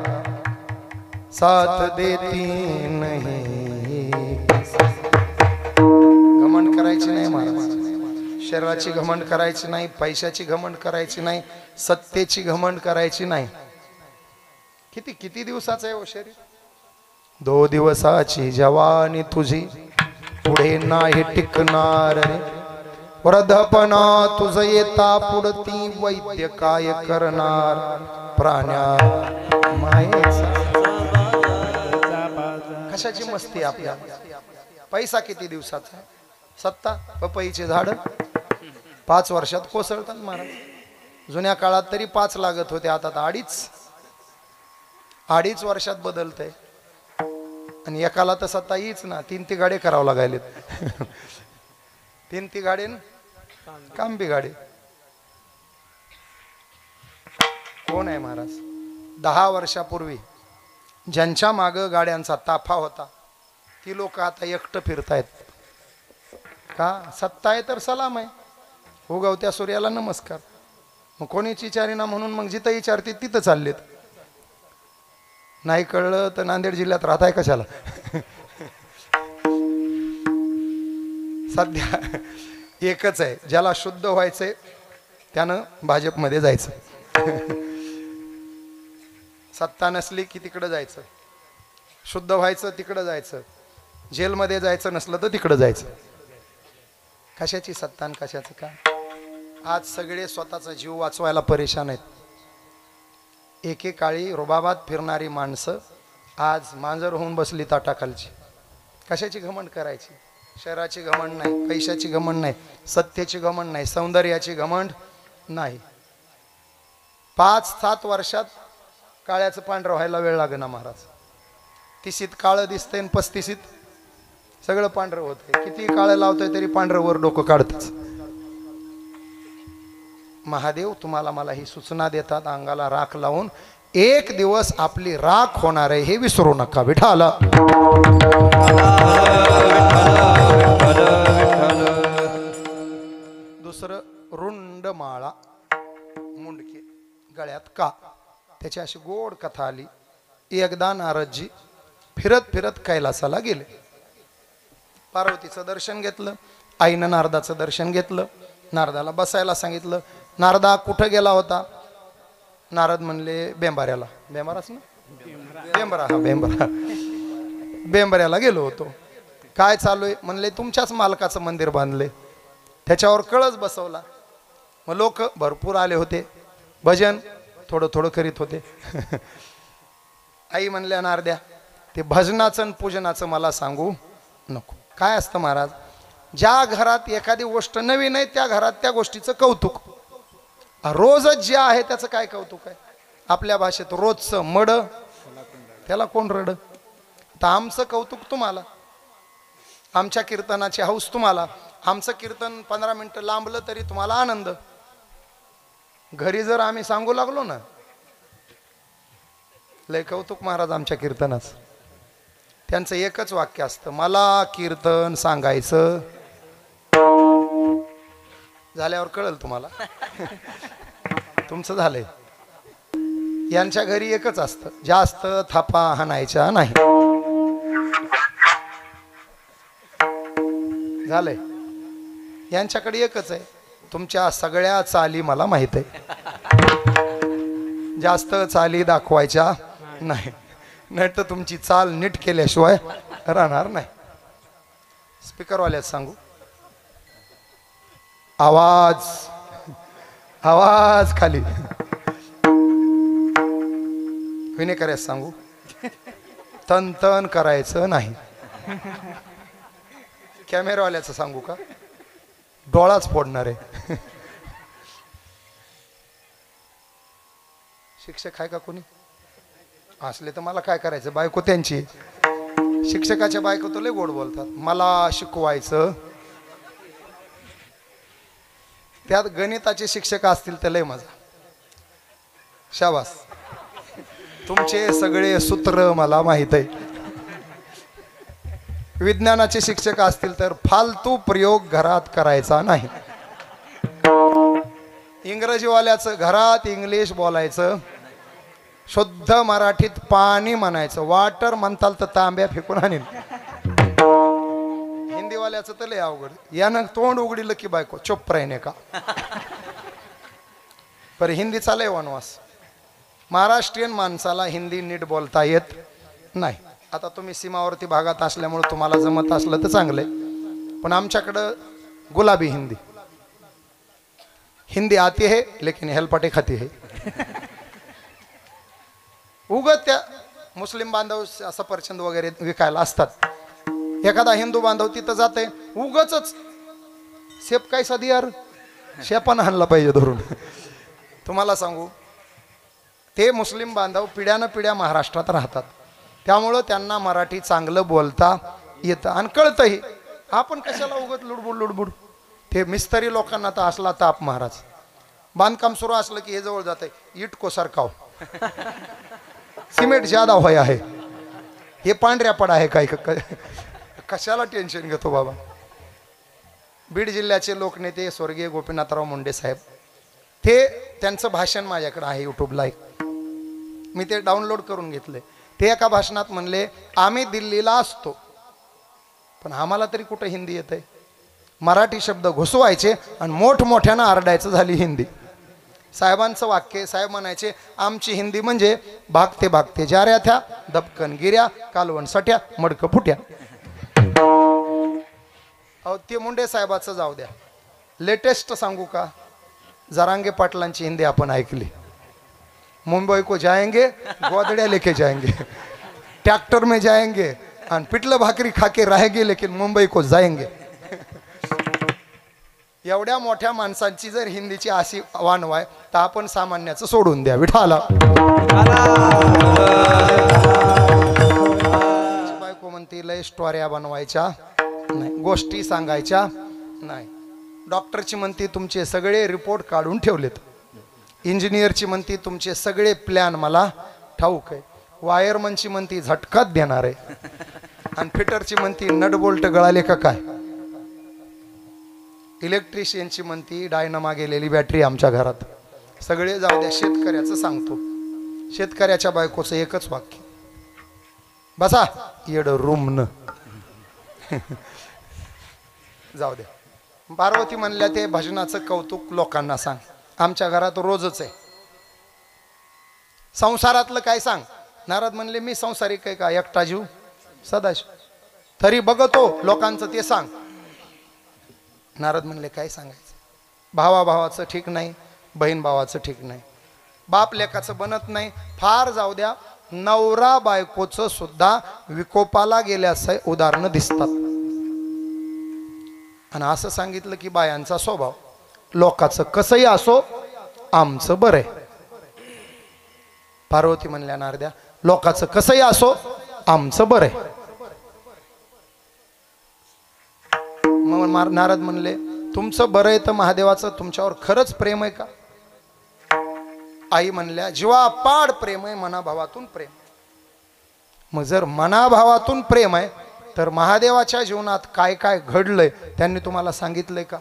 साथ देती नहीं किसी. घमंड करायची नाही महाराज. शरीराची घमंड करायची नाही, पैशाची घमंड करायची नाही, सत्तेची घमंड करायची नाही. किती किती दिवसाचं आहे हो शरीर. 2 दिवसाची जवानी तुझी पुढे नाही टिकणार रे. वृद्धपणा तुझ येता पुढती वैद्य काय करणार. प्राण्या मायेचा कशाची मस्ती आपल्या. पैसा किती दिवसाचा आहे. सत्ता पपईचे झाड 5 वर्षात कोसळतात महाराज. जुन्या काळात तरी 5 लागत होते, आता 2.5 वर्षात बदलतंय. आणि एकाला तर सत्ता येईच ना. 3 गाडे करावं लागायलेत. 3 गाडे काम बिगाडे. कोण आहे महाराज. 10 वर्षापूर्वी ज्यांच्या माग गाड्यांचा ताफा होता ती लोक आता एकटं फिरतायत. का सत्ता आहे तर सलाम आहे. उगवत्या सूर्याला नमस्कार. मग कोणीच विचारेना म्हणून मग जिथं विचारते तिथं चाललेत. नाही कळलं तर नांदेड जिल्ह्यात राहताय कशाला. सध्या एकच आहे, ज्याला शुद्ध व्हायचंय त्यानं भाजपमध्ये जायचं. सत्ता नसली की तिकडं जायचं, शुद्ध व्हायचं तिकडं जायचं, जेलमध्ये जायचं नसलं तर तिकडं जायचं. कशाची सत्ता आणि कशाचं काय. आज सगळे स्वतःचा जीव वाचवायला परेशान आहेत. एकेकाळी रुबाबात फिरणारी माणसं आज मांजर होऊन बसली ताटाखालची. कशाची घमंड करायची. शहराची घमंड नाही, पैशाची घमंड नाही, सत्तेची घमंड नाही, सौंदर्याची घमंड नाही. 5-7 वर्षात काळ्याचं पांढरं व्हायला वेळ लागेना महाराज. 30शीत काळं दिसतंय आणि 35शीत सगळं पांढरं होतंय. किती काळं लावतोय तरी पांढरं वर डोकं काढतच. महादेव तुम्हाला मला ही सूचना देतात अंगाला राख लावून. एक दिवस आपली राख होणार आहे हे विसरू नका. विठाला दुसरं रुंड माळा मुंडके गळ्यात का. त्याची अशी गोड कथा आली. एकदा नारदजी फिरत फिरत कैलासाला गेले. पार्वतीचं दर्शन घेतलं, आईनं नारदाचं दर्शन घेतलं, नारदाला बसायला सांगितलं. नारदा कुठं गेला होता. नारद म्हणले बेंबाऱ्याला. बेंबाराच ना. बेंबरा. हा बेंबरा. बेंबऱ्याला गेलो होतो. काय चालू आहे म्हणले, तुमच्याच मालकाचं मंदिर बांधले, त्याच्यावर कळस बसवला. मग लोक भरपूर आले होते, भजन थोडं थोडं करीत होते. आई म्हणल्या नारद्या, ते भजनाचं आणि पूजनाचं मला सांगू नको. काय असतं महाराज, ज्या घरात एखादी गोष्ट नवीन आहे त्या घरात त्या गोष्टीचं कौतुक. रोजच जे आहे त्याचं काय कौतुक आहे. आपल्या भाषेत रोजचं मड त्याला कोण रड. तर आमचं कौतुक तुम्हाला, आमच्या कीर्तनाची हौस तुम्हाला. आमचं कीर्तन 15 मिनिटं लांबलं तरी तुम्हाला आनंद. घरी जर आम्ही सांगू लागलो ना, लय कौतुक महाराज आमच्या कीर्तनाचं. त्यांचं एकच वाक्य असतं, मला कीर्तन सांगायचं. झाल्यावर कळेल तुम्हाला. तुमचं झालंय. यांच्या घरी एकच असतं, जास्त थापा हाणायच्या नाही. झालंय. यांच्याकडे एकच आहे, तुमच्या सगळ्या चाली मला माहित आहे, जास्त चाली दाखवायच्या नाही, नाही तर तुमची चाल नीट केल्याशिवाय राहणार नाही. स्पीकरवाल्याच सांगू, आवाज आवाज खाली. विनेकऱ्याच सांगू, तन तन करायचं नाही. कॅमेरावाल्याचं सांगू का, डोळाच फोडणार आहे. शिक्षक आहे का कोणी असले तर मला काय करायचं, बायको त्यांची. शिक्षकाच्या बायको तर लय गोड बोलतात, मला शिकवायचं. त्यात गणिताचे शिक्षक असतील तर लय मजा. शाबास, तुमचे सगळे सूत्र मला माहित आहे. विज्ञानाचे शिक्षक असतील तर फालतू प्रयोग घरात करायचा नाही. इंग्रजीवाल्याचं घरात इंग्लिश बोलायचं, शुद्ध मराठीत पाणी म्हणायचं. वॉटर म्हणताल तर तांब्या फेकून आणील. हिंदीवाल्याचं तर लय अवघड, यानं तोंड उघडीलं की बायको चुप राहिने का. पर हिंदीचा लय वनवास. महाराष्ट्रीयन माणसाला हिंदी नीट बोलता येत नाही. आता तुम्ही सीमावर्ती भागात असल्यामुळे तुम्हाला जमत असलं तर चांगलंय, पण आमच्याकडं गुलाबी हिंदी. हिंदी आती है लेकिन हेलपाटे खाती है. उगत त्या मुस्लिम बांधव सफरचंद वगैरे विकायला असतात, एखादा हिंदू बांधव तिथं जाते, उगच शेप काय साधी यार, शेपानं हाणला पाहिजे धरून. तुम्हाला सांगू, ते मुस्लिम बांधव पिढ्यानं पिढ्या महाराष्ट्रात राहतात, त्यामुळं त्यांना मराठी चांगलं बोलता येतं आणि कळतंही. आपण कशाला उगत लुडबुड लुडबुड. ते मिस्त्री लोकांना तर असला ताप महाराज. बांधकाम सुरू असलं की हे जवळ जाते, इट को सरकाव, सिमेंट ज्यादा होय आहे, हे पांढऱ्या पड आहे काय, कशाला टेन्शन घेतो बाबा. बीड जिल्ह्याचे लोकनेते स्वर्गीय गोपीनाथराव मुंडे साहेब, ते त्यांचं भाषण माझ्याकडे आहे यूट्यूबला एक, मी ते डाउनलोड करून घेतले. ते एका भाषणात म्हणले, आम्ही दिल्लीला असतो पण आम्हाला तरी कुठं हिंदी येते. मराठी शब्द घुसवायचे आणि मोठमोठ्यानं आरडायचं झाली हिंदी. साहेबांचं वाक्य, साहेब म्हणायचे, आमची हिंदी म्हणजे भागते भागते जाऱ्या थ्या, दबकन गिऱ्या, कालवण सट्या, मडकं फुट्या. अहो ते मुंडे साहेबाचं जाऊ द्या, लेटेस्ट सांगू का, जरांगे पाटलांची हिंदी आपण ऐकली. मुंबई को जाएंगे, गोदड्या लेके जाएंगे, ट्रैक्टर में जाएंगे और पिटलं भाकरी खाके रहेंगे लेकिन मुंबई को जाएंगे. एवढ्या मोठ्या माणसांची जर हिंदीची अशी वानवाय तर आपण सामान्याचं सोडून द्या. विठाला बायको म्हणती, लय स्टोऱ्या बनवायच्या नाही, गोष्टी सांगायच्या नाही. डॉक्टरची म्हणती, तुमचे सगळे रिपोर्ट काढून ठेवलेत. इंजिनियरची म्हणती, तुमचे सगळे प्लॅन मला ठाऊक आहे. वायरमनची म्हणती, झटकात देणार आहे. आणि फिटरची म्हणती, नट बोल्ट गळाले का काय. इलेक्ट्रिशियनची म्हणती, डायनामा गेलेली बॅटरी आमच्या घरात. सगळे जाऊ द्या, शेतकऱ्याचं सांगतो. शेतकऱ्याच्या बायकोचं एकच वाक्य, बसा येड रूम न. जाऊ द्या. पार्वती म्हणल्या, ते भजनाचं कौतुक लोकांना सांग. आमच्या घरात रोजच आहे. संसारातलं काय सांग. नारद म्हणले, मी संसारिक आहे का, एकटा जीव. सदाशिव. तरी बघतो लोकांचं ते सांग. नारद म्हणले काय सांगायचं, भावा भावाचं ठीक नाही, बहीण भावाचं ठीक नाही, बाप लेकाचं बनत नाही, फार जाऊ द्या नवरा बायकोचं सुद्धा विकोपाला गेल्याचं उदाहरणं दिसतात. आणि असं सांगितलं की बायांचा स्वभाव, लोकाचं कसंही असो आमचं बरं आहे. पार्वती म्हणल्या नारद्या लोकाचं कसंही असो आमचं बरं आहे. मग नारद म्हणले तुमचं बरं आहे तर महादेवाचं तुमच्यावर खरंच प्रेम आहे का? आई म्हणल्या जीवापाड प्रेम आहे, मनाभावातून प्रेम. मग जर मनाभावातून प्रेम आहे तर महादेवाच्या जीवनात काय काय घडलंय त्यांनी तुम्हाला सांगितलंय का?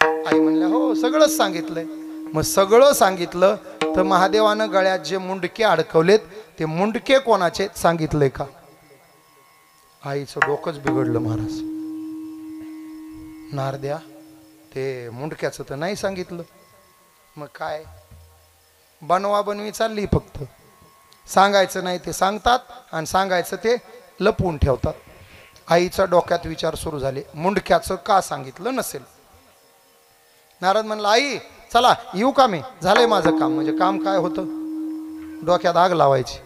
आई म्हणल्या हो सगळंच सांगितलंय. मग सगळं सांगितलं तर महादेवानं गळ्यात जे मुंडके अडकवलेत ते मुंडके कोणाचे सांगितलंय का? आईचं डोकंच बिघडलं महाराज. नारद्या ते मुंडक्याचं तर नाही सांगितलं. मग काय बनवा बनवी चालली, फक्त सांगायचं नाही ते सांगतात आणि सांगायचं ते लपवून ठेवतात. आईच्या डोक्यात विचार सुरू झाले मुंडक्याचं का सांगितलं नसेल. नारद म्हणला आई चला येऊ का, मी झालंय माझं काम. म्हणजे काम काय होतं, डोक्यात आग लावायची.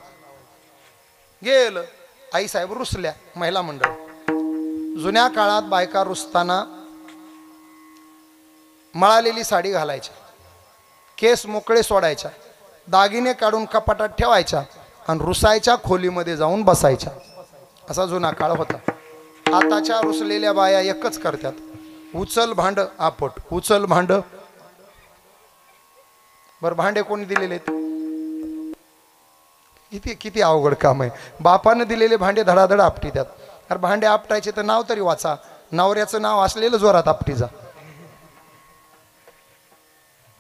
गेलं. आई साहेब रुसल्या. महिला मंडळ जुन्या काळात बायका रुसताना मळालेली साडी घालायच्या, केस मोकळे सोडायच्या, दागिने काढून कपाटात ठेवायच्या आणि रुसायच्या खोलीमध्ये जाऊन बसायच्या. असा जुना काळ होता. आताच्या रुसलेल्या बाया एकच करतात, उचल भांड आपट, उचल भांड. बर भांडे कोणी दिलेले? किती किती अवघड काम आहे. बापानं दिलेले भांडे धडाधड आपटी त्यात. अरे भांडे आपटायचे तर नाव तरी वाचा, नवऱ्याचं नाव असलेलं जोरात आपटी जा.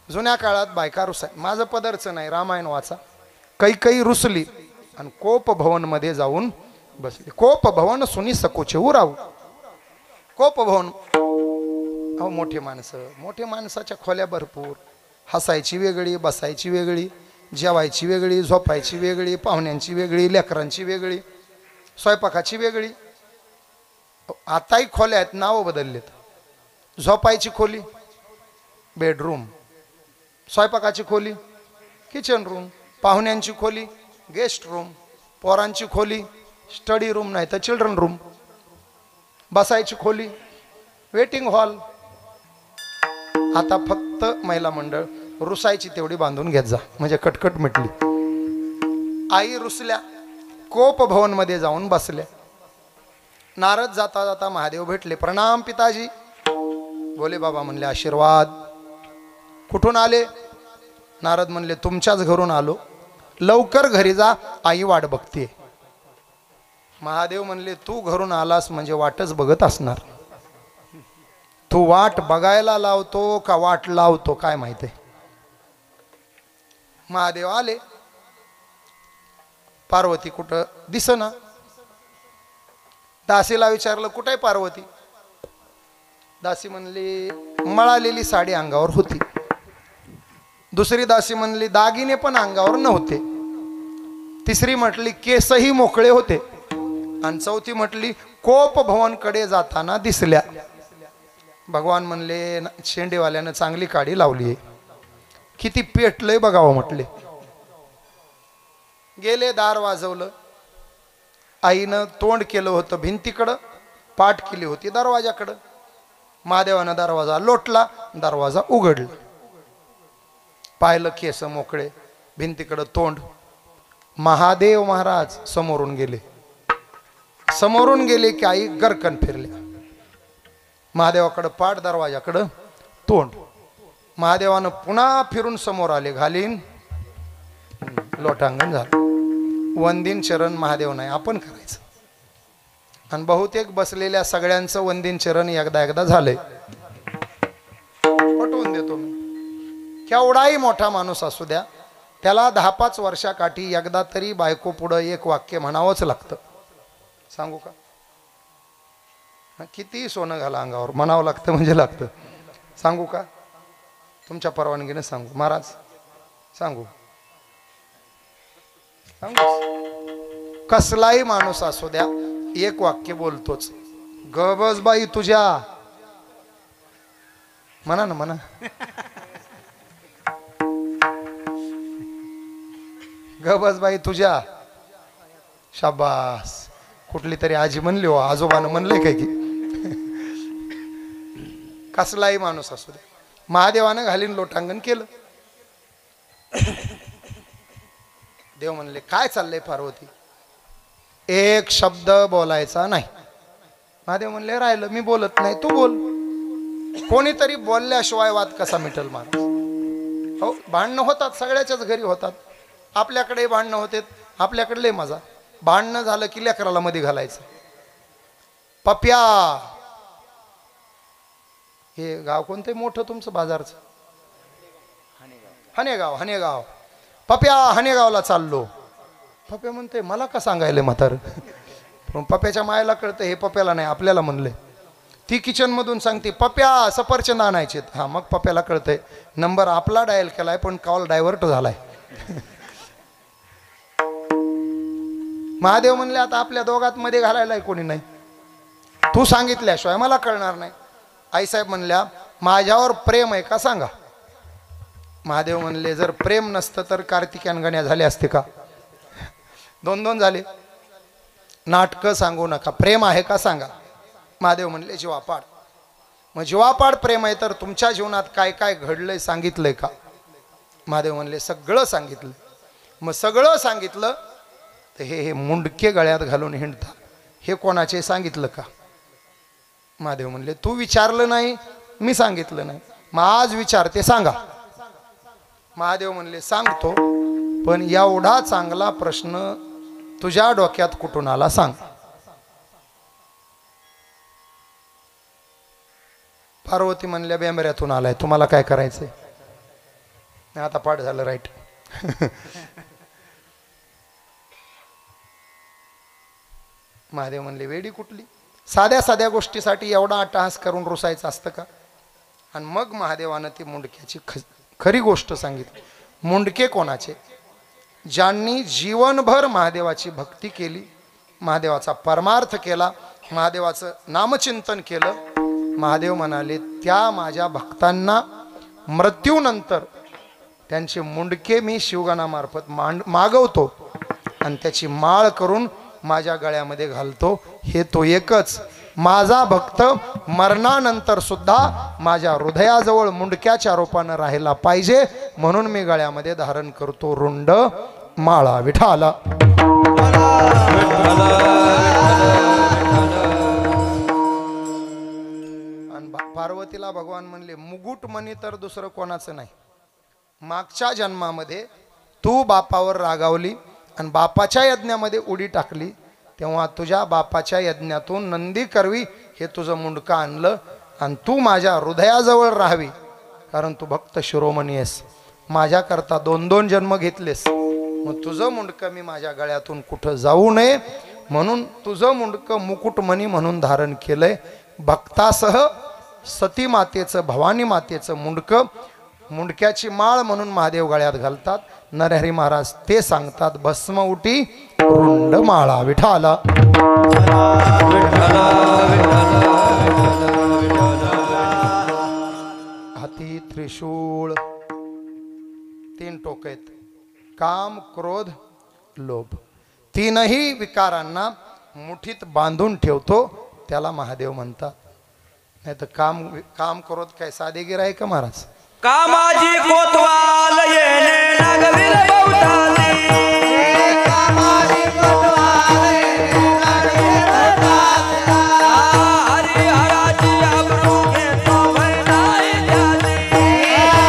जुन्या काळात बायका रुसाय. माझं पदरचं नाही, रामायण वाचा. काही रुसली आणि कोप भवन मध्ये जाऊन बसली. कोप भवन सुनी सकोचे उराव. कोप भवन अहो मोठे माणसं, मोठे माणसाच्या खोल्या भरपूर. हसायची वेगळी, बसायची वेगळी, जेवायची वेगळी, झोपायची वेगळी, पाहुण्यांची वेगळी, लेकरांची वेगळी, स्वयंपाकाची वेगळी. आताही खोल्या आहेत, नावं बदललेत. झोपायची खोली बेडरूम, स्वयंपाकाची खोली किचन रूम, पाहुण्यांची खोली गेस्ट रूम, पोरांची खोली स्टडी रूम नाही तर चिल्ड्रन रूम, बसायची खोली वेटिंग हॉल. आता फक्त महिला मंडळ रुसायची तेवढी बांधून घेत जा म्हणजे कटकट मिटली. आई रुसल्या, कोप भवन मध्ये जाऊन बसल्या. नारद जाता जाता महादेव भेटले. प्रणाम पिताजी. बोले बाबा म्हणले आशीर्वाद. कुठून आले? नारद म्हणले तुमच्याच घरून आलो, लवकर घरी जा, आई वाट बघते. महादेव म्हणले तू घरून आलास म्हणजे वाटच बघत असणार. तू वाट बघायला लावतो का वाट लावतो काय माहिती. महादेव आले. पार्वती कुठं दिसना. दासीला विचारलं कुठे आहे पार्वती? दासी म्हणली मळालेली साडी अंगावर होती. दुसरी दासी म्हणली दागिने पण अंगावर नव्हते. तिसरी म्हटली केसही मोकळे होते. आणि चौथी म्हटली कोप भवन कडे जाताना दिसल्या. भगवान म्हणले शेंडेवाल्यानं चांगली काडी लावली आहे, किती पेटलंय बघावं म्हटले. गेले, दार वाजवलं. आईनं तोंड केलं होतं भिंतीकडं, पाठ केली होती दरवाजाकडं. महादेवानं दरवाजा लोटला, दरवाजा उघडला. पाहिलं केस मोकळे, भिंतीकडं तोंड. महादेव महाराज समोरून गेले. समोरून गेले की आई गरकन फिरल्या. महादेवाकडं पाठ, दरवाजाकडं तोंड. महादेवानं पुन्हा फिरून समोर आले. घालीन लोटांगण झालं. वंदीन चरण महादेव नाही आपण करायचं. आणि बहुतेक बसलेल्या सगळ्यांचं वंदीन चरण एकदा झालंय. पटवून देतो मी. केवढाही मोठा माणूस असू द्या, त्याला 10-5 वर्षाकाठी एकदा तरी बायको पुढं एक वाक्य म्हणावंच लागतं. सांगू का? किती सोनं घाला अंगावर म्हणावं लागतं म्हणजे लागतं. सांगू का? तुमच्या परवानगीने सांगू महाराज? सांगू सांगू कसलाही माणूस असू द्या एक वाक्य बोलतोच, ग बस बाई तुझ्या, म्हणा ना म्हणा, ग बस बाई तुझ्या. शाबास. कुठली तरी आजी म्हणली हो, आजोबानं म्हणलंय काय की कसलाही माणूस असू दे. महादेवानं घालीन लोटांगण केलं. देव म्हणले काय चाललंय पार्वती, एक शब्द बोलायचा नाही. महादेव म्हणले राहिलं, मी बोलत नाही, तू बोल. कोणीतरी बोलल्याशिवाय वाद कसा मिटल महाराज. हो भांडणं होतात, सगळ्याच्याच घरी होतात, आपल्याकडे भांडणं होते, आपल्याकडे लय मजा. भांडणं झालं की लेकराला मध्ये घालायचं. पप्या, हे गाव कोणतं मोठं तुमचं बाजारचं? हनेगाव. हनेगाव. पप्या हनेगावला चाललो. पप्या म्हणते मला का सांगायले म्हातार, पण पप्याच्या मायला कळतं हे पप्याला नाही आपल्याला म्हणले. ती किचन मधून सांगते पप्या सफरचंद आणायचे. हा मग पप्याला कळतंय नंबर आपला डायल केलाय पण कॉल डायव्हर्ट झालाय. महादेव म्हणले आता आपल्या दोघात मध्ये घालायला कोणी नाही, तू सांगितल्याशिवाय मला कळणार नाही. आईसाहेब म्हणल्या माझ्यावर प्रेम आहे का सांगा. महादेव म्हणले जर प्रेम नसतं तर कार्तिक्यान गण्या झाले असते का? दोन दोन झाले. नाटकं सांगू नका, प्रेम आहे का सांगा. महादेव म्हणले जीवापाड. मग जीवापाड प्रेम आहे तर तुमच्या जीवनात काय काय घडलंय सांगितलंय का? महादेव म्हणले सगळं सांगितलं. मग सगळं सांगितलं तर हे मुंडके गळ्यात घालून हिंडता हे कोणाचे सांगितलं का? महादेव म्हणले तू विचारलं नाही, मी सांगितलं नाही, मग आज विचारते सांगा. महादेव म्हणले सांगतो, पण एवढा चांगला प्रश्न तुझ्या डोक्यात कुठून आला सांग. पार्वती म्हणल्या बेंबऱ्यातून आलाय, तुम्हाला काय करायचंय? आता पाठ झालं राईट. महादेव म्हणले वेडी कुठली, साध्या साध्या गोष्टीसाठी एवढा अट्टहास करून रुसायचं असतं का? आणि मग महादेवानं ती मुंडक्याची खरी गोष्ट सांगितली. मुंडके कोणाचे? ज्यांनी जीवनभर महादेवाची भक्ती केली, महादेवाचा परमार्थ केला, महादेवाचं नामचिंतन केलं. महादेव म्हणाले त्या माझ्या भक्तांना मृत्यूनंतर त्यांचे मुंडके मी शिवगणामार्फत मागवतो आणि त्याची माळ करून माझ्या गळ्यामध्ये घालतो. हे तो एकच माझा भक्त मरणानंतर सुद्धा माझ्या हृदयाजवळ मुंडक्याच्या रूपानं राहायला पाहिजे, म्हणून मी गळ्यामध्ये धारण करतो रुंड माळा. विठाला. आणि पार्वतीला भगवान म्हणले मुकुट मणी तर दुसरं कोणाचं नाही. मागच्या जन्मामध्ये तू बापावर रागावली आणि बापाच्या यज्ञामध्ये उडी टाकली, तेव्हा तुझ्या बापाच्या यज्ञातून नंदी करवी हे तुझं मुंडकं आणलं आणि तू माझ्या हृदयाजवळ राहावी, कारण तू भक्त शिरोमणी आहेस. माझ्याकरता 2-2 जन्म घेतलेस, मग तुझं मुंडकं मी माझ्या गळ्यातून कुठं जाऊ नये म्हणून तुझं मुंडकं मुकुटमणी म्हणून धारण केलंय. भक्तासह सती मातेचं भवानी मातेचं मुंडकं मुंडक्याची माळ म्हणून महादेव गळ्यात घालतात. नरहरी महाराज ते सांगतात भस्म उटी रुंड माळा. विठाला. हाती त्रिशूळ, 3 टोक आहेत, काम क्रोध लोभ. 3ही विकारांना मुठीत बांधून ठेवतो त्याला महादेव म्हणतात. नाही तर काम क्रोध काय साधेगिर आहे का महाराज? कामाची कोतवाल येणे नागवीर बहुताली, कामाची कोतवाल येणे नागवीर बहुताली, हरिहराची अब्रू घेतो भय नाही जाती,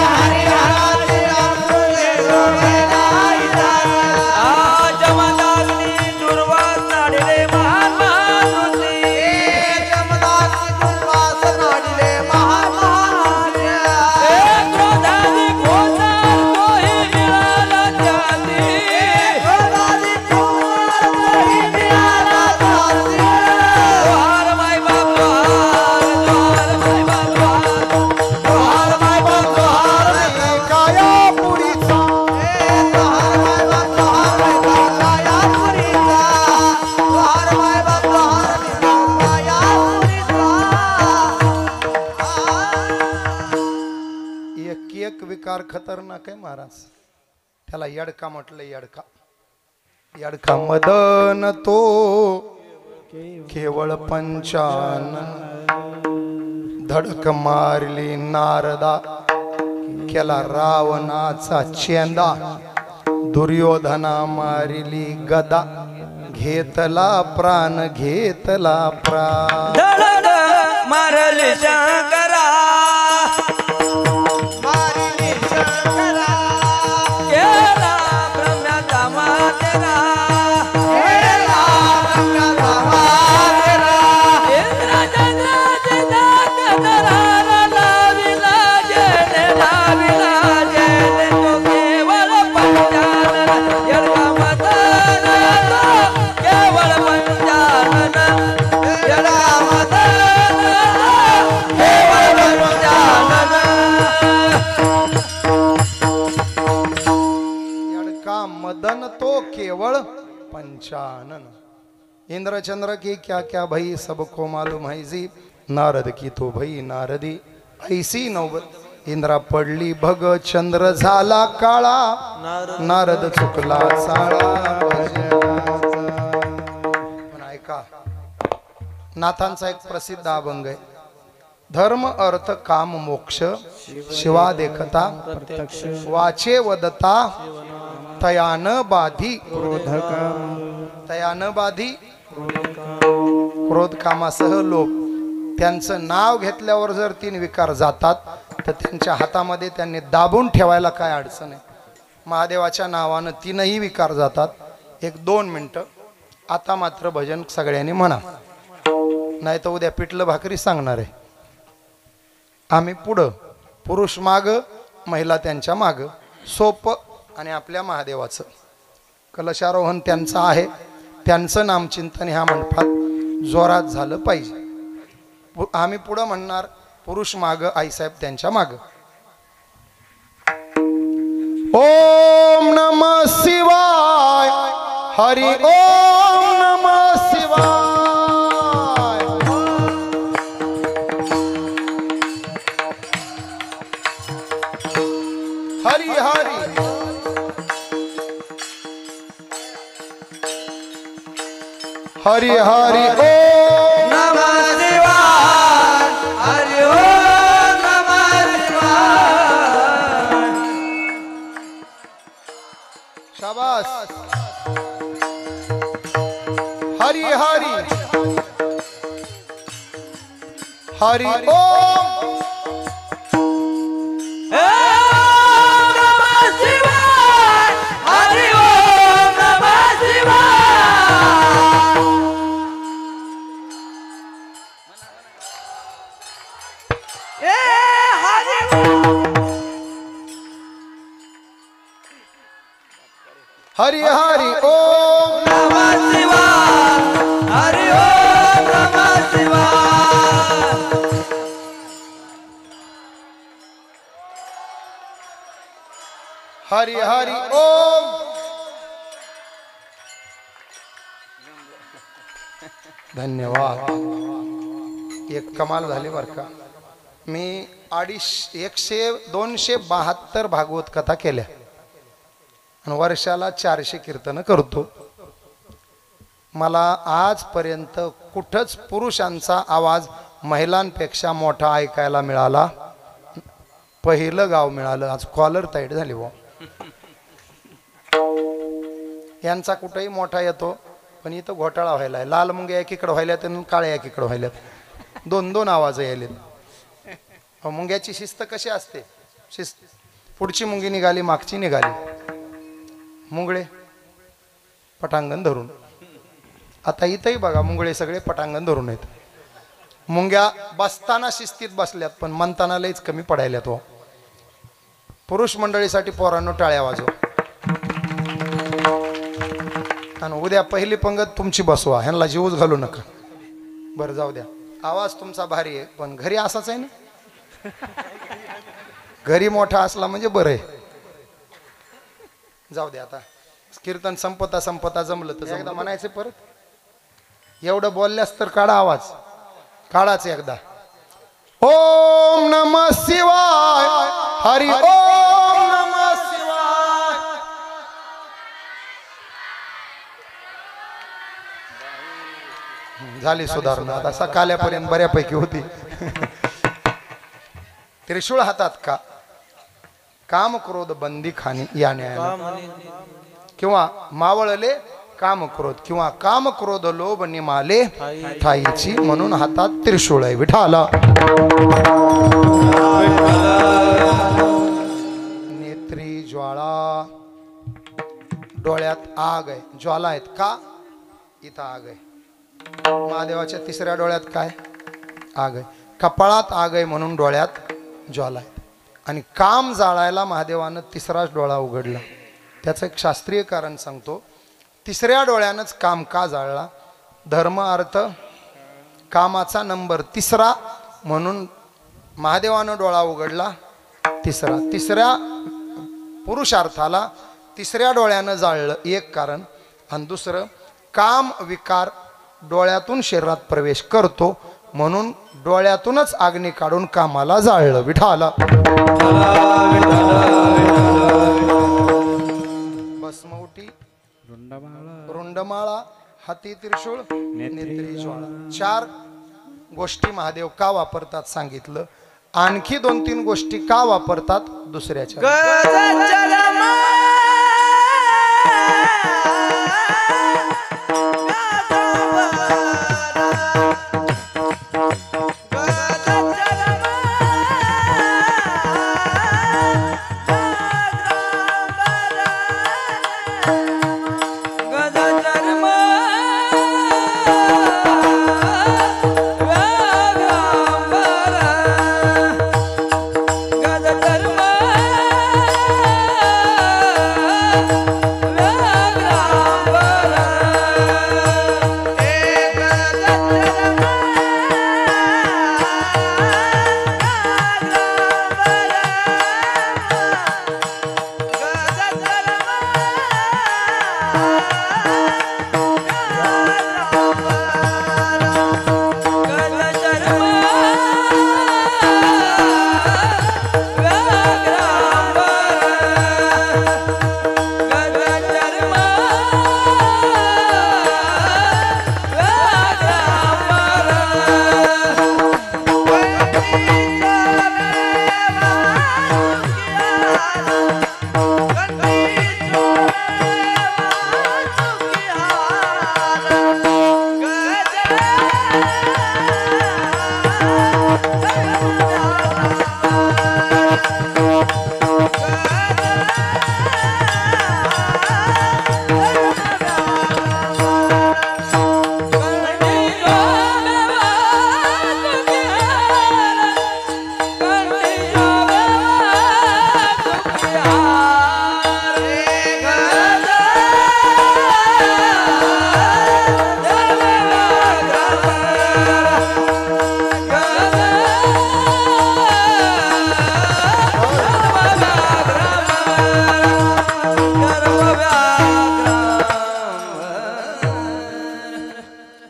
हरिहराची अब्रू घेतो भय नाही जाती. जमदाग्नी दुर्वास नाडिले महान महानुती, जमदाग्नी दुर्वास नाडिले महान महानुती. क्रोधाने क्रोधात तोही मिळाला त्याती, विकार खतरनाक आहे महाराज. त्याला यडका म्हटलं. यडका यडका मदन तो केवळ पंचानन. धडक मारली नारदा केला रावणाचा चेंदा. दुर्योधना मारिली गदा घेतला प्राण घेतला प्राण. धडक मारली शंकरा मारिली शंकरा केला ब्रह्म्याचा मातेरा. केला ब्रह्म्याचा मातेरा. इंद्रचंद्राची दाखला लाविला जेने लाविला जेने तो केवळ पंचानन. यडका मदन तो केवळ पंचानन. यडका मदन केवळ पंचानन. यडका मदन तो केवळ पंचानन. इंद्रचंद्र की क्या क्या भई सबको मालूम है जी. नारद की तो भई नारदी ऐसी नौबत. इंद्रा पडली भग चंद्र झाला काळा. नारद चुकला साळा भजनाचा. पण ऐका नाथांचा एक प्रसिद्ध अभंग आहे. धर्म अर्थ काम मोक्ष शिवा देखता वाचे वदता तयान बाधी. तयान बाधी क्रोध कामासह लोभ. त्यांचं नाव घेतल्यावर जर 3 विकार जातात तर त्यांच्या हातामध्ये त्यांनी दाबून ठेवायला काय अडचण आहे. महादेवाच्या नावानं 3ही विकार जातात. 1-2 मिनिटं आता मात्र भजन सगळ्यांनी म्हणा, नाही तर उद्या पिठलं भाकरी सांगणार आहे. आम्ही पुढं, पुरुष माग महिला त्यांच्या माग. सोपं आणि आपल्या महादेवाचं कलशारोहण त्यांचं आहे. त्यांचं नामचिंतन ह्या मंडपात जोरात झालं पाहिजे. आम्ही पुढं म्हणणार, पुरुष माग आईसाहेब त्यांच्या माग. ओम नमः शिवाय. हरि ओम नमः शिवाय. हरि हरि हरि हरि ओम नमः शिवाय. हरि ओम नमः शिवाय. शाबास. हरि हरि हरि ओम. ओम नमः शिवाय. हरि ओम नमः शिवाय. हरि हरि ओम नमः शिवाय. हरि ओम नमः शिवाय. हरि हरि ओम. धन्यवाद. एक कमाल झाली बर का. मी 272 भागवत कथा केल्या आणि वर्षाला 400 कीर्तन करतो. मला आजपर्यंत कुठंच पुरुषांचा आवाज महिलांपेक्षा मोठा ऐकायला मिळाला. पहिलं गाव मिळालं. आज कॉलर टाईट झाली बुवा. यांचा कुठेही मोठा येतो पण इथं घोटाळा व्हायला. लाल मुंग्या एकीकडे व्हायल्यात आणि काळ्या एकीकडे व्हायल्यात. 2-2 आवाज यायलेत. मुंग्याची शिस्त कशी असते? शिस्त, पुढची मुंगी निघाली मागची निघाली. मुंगळे पटांगण धरून. आता इथंही बघा मुंगळे सगळे पटांगण धरून आहेत. मुंग्या बसताना शिस्तीत बसल्यात पण म्हणताना लईच कमी पडायल्यात. तो पुरुष मंडळीसाठी पोरांनो टाळ्या वाजवा. आणि उद्या पहिली पंगत तुमची बसवा. ह्यांना जीवच घालू नका. बरं जाऊ द्या. आवाज तुमचा भारी आहे पण घरी असाच आहे ना. घरी मोठा असला म्हणजे बरं आहे. जाऊ द्या. आता कीर्तन संपता जमलं तर एकदा म्हणायचं परत. एवढं बोलल्यास तर काढा आवाज. काढाच एकदा. ओम नमः शिवाय. हरि ओम झाली सुधारणा आता सकाळपर्यंत बऱ्यापैकी होती. त्रिशूळ हातात का काम क्रोध बंदी खाणी या न्यायाने किंवा मावळले काम क्रोध किंवा काम क्रोध लोभ निमाले ठाईची म्हणून हातात त्रिशूळ आहे विठाला. नेत्री ज्वाळा डोळ्यात आग आहे ज्वाला आहेत का इथं आग आहे. महादेवाच्या तिसऱ्या डोळ्यात काय आग आहे. कपाळात आग आहे म्हणून डोळ्यात ज्वाला आहे. आणि काम जाळायला महादेवानं तिसराच डोळा उघडला. त्याचं एक शास्त्रीय कारण सांगतो. तिसऱ्या डोळ्यानंच काम का जाळला. धर्म अर्थ कामाचा नंबर तिसरा म्हणून महादेवानं डोळा उघडला तिसरा. तिसऱ्या पुरुषार्थाला तिसऱ्या डोळ्यानं जाळलं एक कारण. आणि दुसरं काम विकार डोळ्यातून शरीरात प्रवेश करतो म्हणून डोळ्यातूनच अग्नी काढून कामाला जाळलं विठाला. भस्मवटी रुंडमाळा हाती त्रिशूळ नेत्री ज्वाळा. 4 गोष्टी महादेव का वापरतात सांगितलं. आणखी 2-3 गोष्टी का वापरतात दुसऱ्याच्या.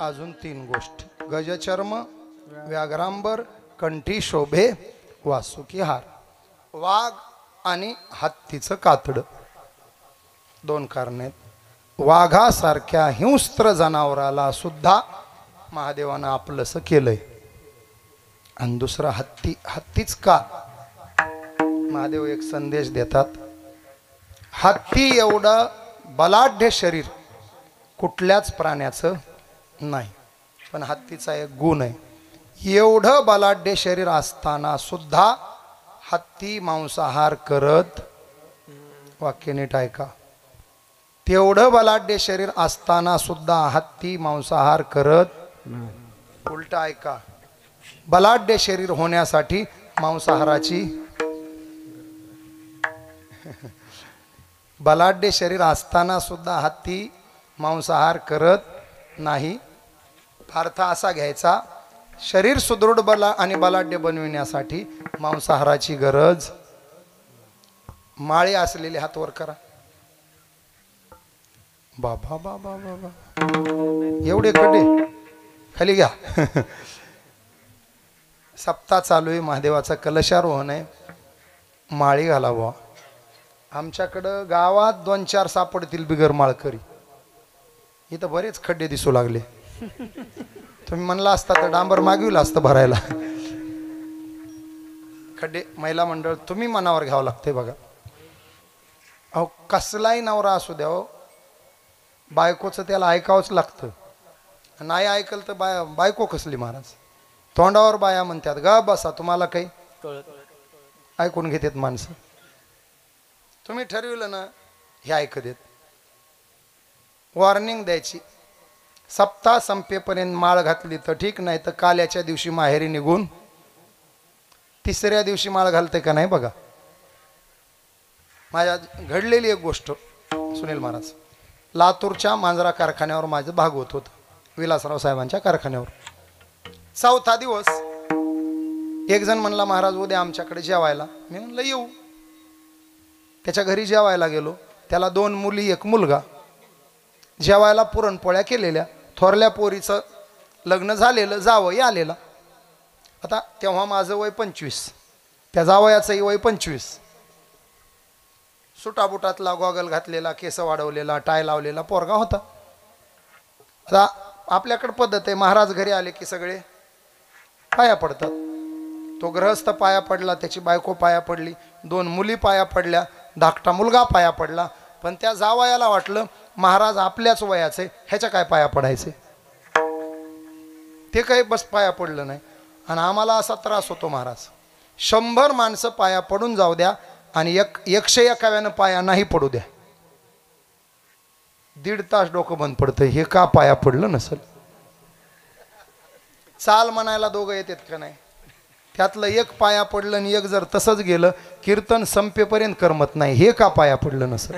अजून 3 गोष्टी. गजचर्म व्याघ्रांबर कंठी शोभे वासुकी हार. वाघ आणि हत्तीचं कातड 2 कारण आहेत. वाघासारख्या हिंस्त्र जनावराला सुद्धा महादेवानं आपलंसं केलंय. आणि दुसरा हत्तीच का. महादेव एक संदेश देतात. हत्ती एवढं बलाढ्य शरीर कुठल्याच प्राण्याचं नाही. पण हत्तीचा एक गुण आहे. एवढं बलाढ्य शरीर असताना सुद्धा हत्ती मांसाहार करत. वाक्य नीट ऐका. तेवढं बलाढ्य शरीर असताना सुद्धा हत्ती मांसाहार करत. उलट ऐका. बलाढ्य शरीर होण्यासाठी मांसाहाराची बलाढ्य शरीर असताना सुद्धा हत्ती मांसाहार करत नाही. अर्थ असा घ्यायचा. शरीर सुदृढ आणि बलाढ्य बनविण्यासाठी मांसाहाराची गरज. माळे असलेले हात वर करा. बाबा बाबा बाबा एवढे खड्डे खाली घ्या. सप्ताह चालू आहे. महादेवाचा कलशारोहण आहे. माळी घालावा. आमच्याकडं गावात 2-4 सापडतील बिगर माळकरी. इथं बरेच खड्डे दिसू लागले. तुम्ही म्हणला असता तर डांबर मागविलं असतं भरायला. खड्डे महिला मंडळ तुम्ही मनावर घ्यावं लागते बघा. अहो कसलाही नवरा असू द्या हो, बायकोचं त्याला ऐकावंच लागतं. नाही ऐकलं तर बायको कसली महाराज. तोंडावर बाया म्हणतात गा बसा, तुम्हाला काही ऐकून घेतात माणसं. तुम्ही ठरविलं ना हे ऐकत येत. वॉर्निंग द्यायची, सप्ताह संपेपर्यंत माळ घातली तर ठीक, नाही तर काल्याच्या दिवशी माहेरी निघून तिसऱ्या दिवशी माळ घालते का नाही बघा. माझ्या घडलेली एक गोष्ट सुनील महाराज. लातूरच्या मांजरा कारखान्यावर माझं भागवत होतं, विलासराव साहेबांच्या कारखान्यावर. चौथा दिवस एक जण म्हणला महाराज उद्या आमच्याकडे जेवायला. मी म्हणलं येऊ. त्याच्या घरी जेवायला गेलो. त्याला 2 मुली 1 मुलगा. जेवायला पुरणपोळ्या केलेल्या. थोरल्या पोरीचं लग्न झालेलं, जावई आलेला. आता तेव्हा माझं वय 25, त्या जावयाचंही वय 25. सुटाबुटातला गॉगल घातलेला, केस वाढवलेला, टाय लावलेला पोरगा होता. आता आपल्याकडे पद्धत आहे, महाराज घरी आले की सगळे पाया पडतात. तो गृहस्थ पाया पडला, त्याची बायको पाया पडली, 2 मुली पाया पडल्या, धाकटा मुलगा पाया पडला. पण त्या जावयाला वाटलं महाराज आपल्याच वयाचे, ह्याच्या काय पाया पडायचे. ते काही बस पाया पडलं नाही. आणि आम्हाला असा त्रास होतो महाराज, 100 माणसं पाया पडून जाऊ द्या आणि 101व्यानं पाया नाही पडू द्या. 1.5 तास डोकं बंद पडतं, हे का पाया पडलं नसेल. चाल म्हणायला 2 येतात का नाही, त्यातलं 1 पाया पडलं आणि 1 जर तसंच गेलं, कीर्तन संपेपर्यंत करमत नाही, हे का पाया पडलं नसेल.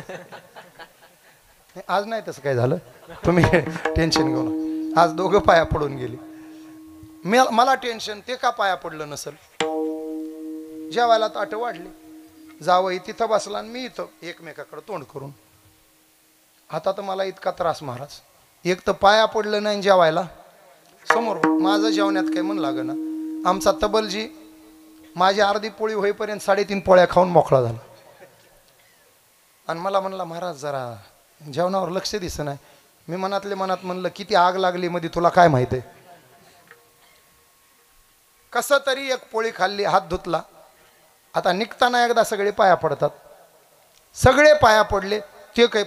आज नाही तसं काय झालं, तुम्ही टेन्शन घेऊ नका. आज 2 पाया पडून गेली. मला टेन्शन, ते का पाया पडलं नसेल. जेवायला ताट वाढली, जावई तिथं बसला आणि मी इथं एकमेकाकडे तोंड करून. आता तर मला इतका त्रास महाराज, एक तर पाया पडलं नाही जेवायला, समोर माझं जेवण्यात काही मन लागेना. आमचा तबलजी माझी अर्धी पोळी होईपर्यंत 3.5 पोळ्या खाऊन मोकळा झाला. आणि मला म्हणला महाराज जरा जेवणावर लक्ष दिसत नाही. मी मनातले मनात म्हणलं किती आग लागली मध्ये तुला काय माहिती आहे. कसं तरी 1 पोळी खाल्ली, हात धुतला. आता निघताना एकदा सगळे पाया पडतात, सगळे पाया पडले, ते काही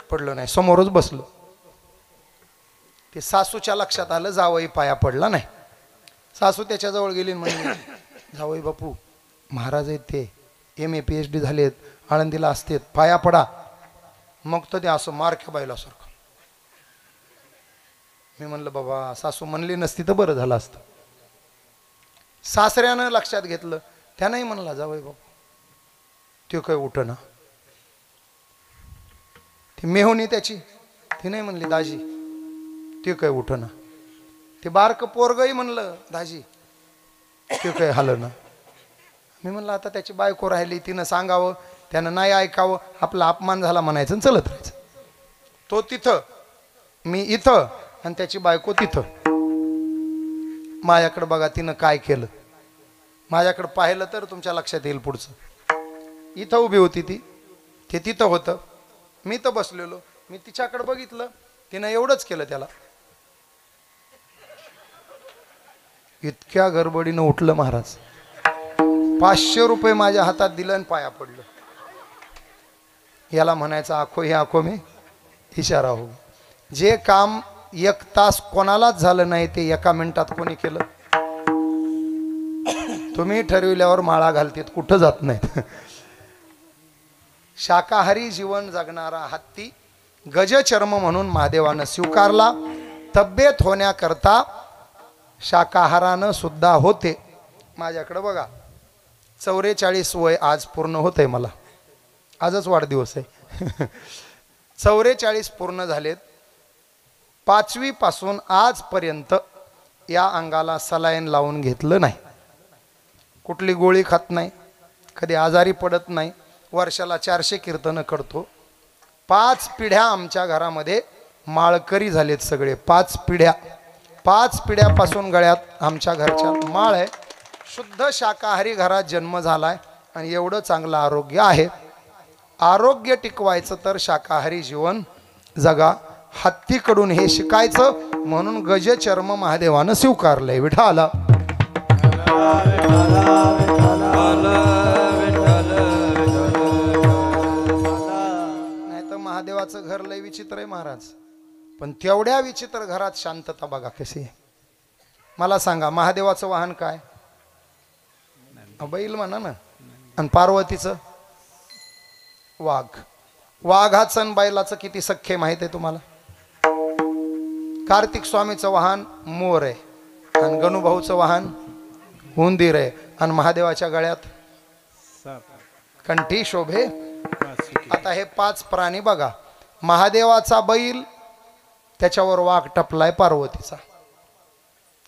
पडलं नाही, समोरच बसलो. ते सासूच्या लक्षात आलं जावई पाया पडला नाही. सासू त्याच्याजवळ गेली म्हणजे जावई बापू महाराज आहेत, ते MA PhD झालेत, आळंदीला असतेत, पाया पडा. मग तर ते असं मारक्या बायलासारखं. मी म्हणलं बाबा सासू म्हणली नसती तर बरं झालं असतं. सासऱ्यानं लक्षात घेतलं, त्यानंही म्हणला जावई बापू. ते काय उठना. ती मेहुणी त्याची, ती नाही म्हणली दाजी ते काय उठना. ते बारकं पोरगही म्हणलं दाजी ते काय हालना. मी म्हणलं आता त्याची बायको राहिली, तिनं सांगावं, त्यानं नाही ऐकावं, आपला अपमान झाला म्हणायचं आणि चलत राहायचं. तो तिथं, मी इथं आणि त्याची बायको तिथं. माझ्याकडं बघा तिनं काय केलं. माझ्याकडं पाहिलं तर तुमच्या लक्षात येईल पुढचं. इथं उभी होती ती, ते तिथं होतं, मी तर बसलेलो. मी तिच्याकडे बघितलं, तिनं एवढंच केलं त्याला. इतक्या गडबडीनं उठलं महाराज, 500 रुपये माझ्या हातात दिलं आणि पाया पडलं. याला म्हणायचं आखो हे आखो मी इशारा हो. जे काम 1 तास कोणालाच झालं नाही ते 1 मिनिटात कोणी केलं. तुम्ही ठरविल्यावर माळा घालतेत, कुठं जात नाहीत. शाकाहारी जीवन जगणारा हत्ती गजचर्म म्हणून महादेवानं स्वीकारला. तब्येत होण्याकरता शाकाहारानं सुद्धा होते. माझ्याकडे बघा 44 वय आज पूर्ण होत आहे. मला आजच वाढदिवस आहे. 44 पूर्ण झालेत. 5वी पासून आजपर्यंत या अंगाला सलाईन लावून घेतलं नाही, कुठली गोळी खात नाही, कधी आजारी पडत नाही. वर्षाला 400 कीर्तनं करतो. 5 पिढ्या आमच्या घरामध्ये माळकरी झालेत सगळे. 5 पिढ्या, 5 पिढ्यापासून गळ्यात आमच्या घरच्या माळ आहे. शुद्ध शाकाहारी घरात जन्म झालाय आणि एवढं चांगलं आरोग्य आहे. आरोग्य टिकवायचं तर शाकाहारी जीवन जगा. हत्तीकडून हे शिकायचं म्हणून गजचर्म महादेवानं स्वीकारलंय. विठाला नाही तर महादेवाचं घर लय विचित्र आहे महाराज. पण तेवढ्या विचित्र घरात शांतता बघा कशी आहे. मला सांगा महादेवाचं वाहन काय? बैल म्हणा ना. आणि पार्वतीचं वाघ. वाघाचं आणि बैलाचं किती सख्य माहित आहे तुम्हाला? कार्तिक स्वामीचं वाहन मोर आहे आणि गणूभाऊचं वाहन उंदीर आहे आणि महादेवाच्या गळ्यात कंठी शोभे. आता हे 5 प्राणी बघा. महादेवाचा बैल, त्याच्यावर वाघ टपलाय पार्वतीचा.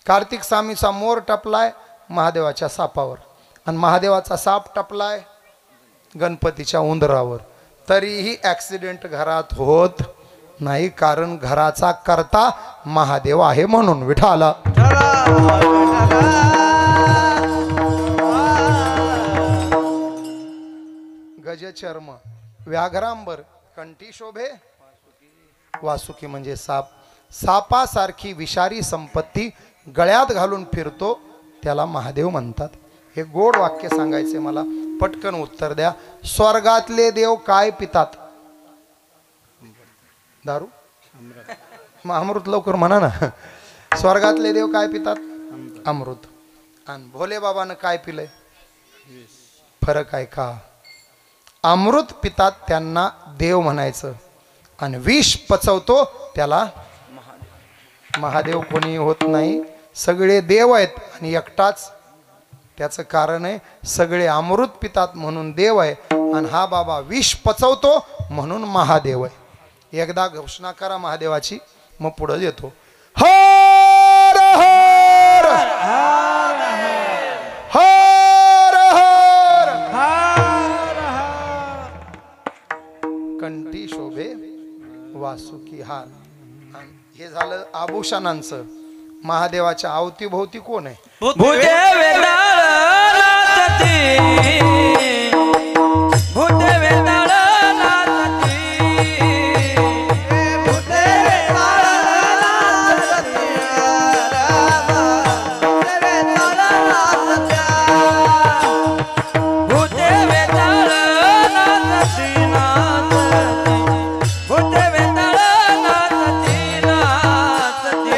कार्तिक स्वामीचा मोर टपलाय महादेवाच्या सापावर आणि महादेवाचा साप टपलाय गणपतीच्या उंदरावर. तरीही ॲक्सिडेंट घरात होत नाही, कारण घराचा कर्ता महादेव आहे म्हणून. विठाला गजचर्म व्याघ्रांबर कंठी शोभे वासुकी म्हणजे साप. सापासारखी विषारी संपत्ती गळ्यात घालून फिरतो त्याला महादेव म्हणतात. हे गोड वाक्य सांगायचे मला. पटकन उत्तर द्या. स्वर्गातले देव काय पितात? दारू? मग अमृत लवकर म्हणा ना. स्वर्गातले देव काय पितात? अमृत. आणि भोले बाबानं काय पिलंय? फरक आहे का? अमृत पितात त्यांना देव म्हणायचं आणि विष पचवतो त्याला महादेव. कोणी होत नाही, सगळे देव आहेत आणि एकटाच. त्याचं कारण आहे सगळे अमृत पितात म्हणून देव आहे आणि हा बाबा विष पचवतो म्हणून महादेव आहे. एकदा घोषणा करा महादेवाची, मग पुढे येतो. हर हर हर हर कंठी शोभे वासुकी हार. हे झालं आभूषणांचं. महादेवाच्या अवतीभोवती कोण आहे? भूते वेताळ नाचती, भूते वेताळ नाचती, भूते वेताळ नाचती, भूते वेताळ नाचती, नाचती, भूते वेताळ नाचती, नाचती.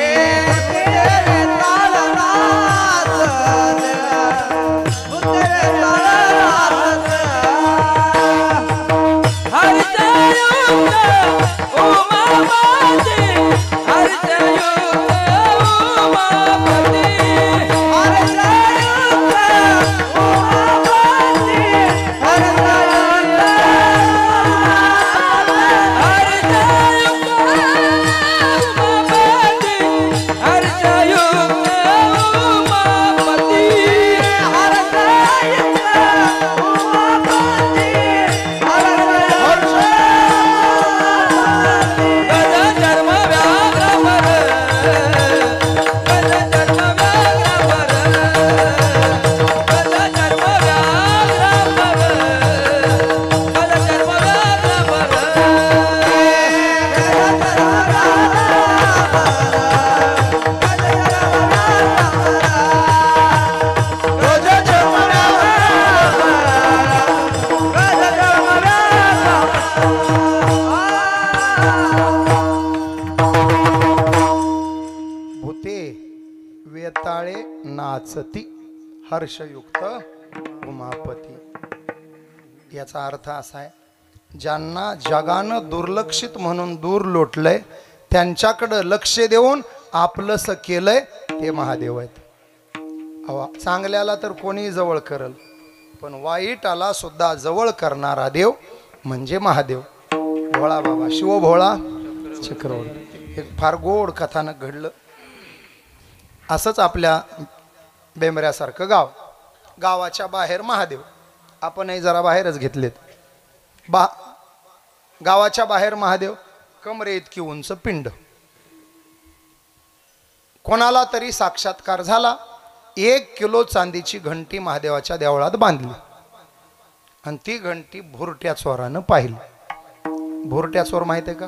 वेताळे नाचती हर्षयुक्त उमापती. याचा अर्थ असा आहे, ज्यांना जगानं दुर्लक्षित म्हणून दूर लोटलंय त्यांच्याकडं लक्ष देऊन आपलंसं केलंय ते महादेव आहेत. चांगल्याला तर कोणी जवळ करल, पण वाईटाला सुद्धा जवळ करणारा देव म्हणजे महादेव. भोळा बाबा शिवभोळा चक्रवर्ती. एक फार गोड कथानक घडलं. असंच आपल्या बेंबऱ्यासारखं गाव, गावाच्या बाहेर महादेव. आपणही जरा बाहेरच घेतलेत. गावाच्या बाहेर महादेव, कमरे इतकी उंच पिंड. कोणाला तरी साक्षात्कार झाला. 1 किलो चांदीची घंटी महादेवाच्या देवळात बांधली आणि ती घंटी भुरट्या चोरानं पाहिली. भुरट्या चोर माहित आहे का?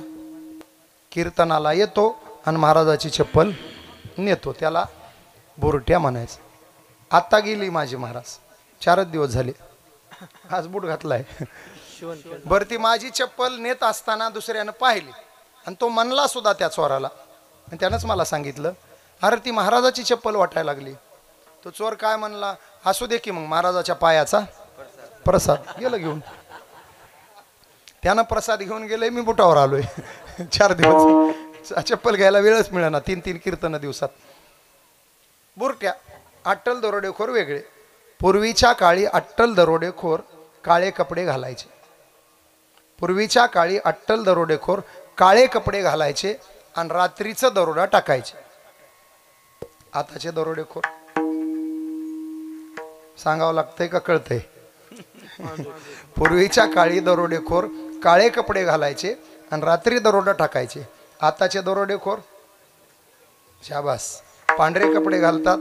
कीर्तनाला येतो आणि महाराजाची चप्पल नेतो, त्याला बुरट्या म्हणायचं। आता गेली माझी महाराज, 4 दिवस झाले, आज बूट घातलाय। बरं ती माझी चप्पल नेत असताना दुसऱ्यानं पाहिली आणि तो म्हणला सुद्धा त्या चोराला, आणि त्यानंच मला सांगितलं, अरे ती महाराजाची चप्पल वाटायला लागली। तो चोर काय म्हणला, असू दे की मग महाराजाच्या पायाचा प्रसाद, गेलं घेऊन। त्यानं प्रसाद घेऊन गेले, मी बुटावर आलोय। 4 दिवस चप्पल घ्यायला वेळच मिळेना, 3-3 कीर्तन दिवसात। बुरट्या, अट्टल दरोडेखोर वेगळे। पूर्वीच्या काळी अट्टल दरोडेखोर काळे कपडे घालायचे। पूर्वीच्या काळी अट्टल दरोडेखोर काळे कपडे घालायचे आणि रात्रीचं दरोडा टाकायचे। आताचे दरोडेखोर सांगावं लागतंय का कळतंय? पूर्वीच्या काळी दरोडेखोर काळे कपडे घालायचे आणि रात्री दरोडा टाकायचे। आताचे दरोडेखोर शाबास पांढरे कपडे घालतात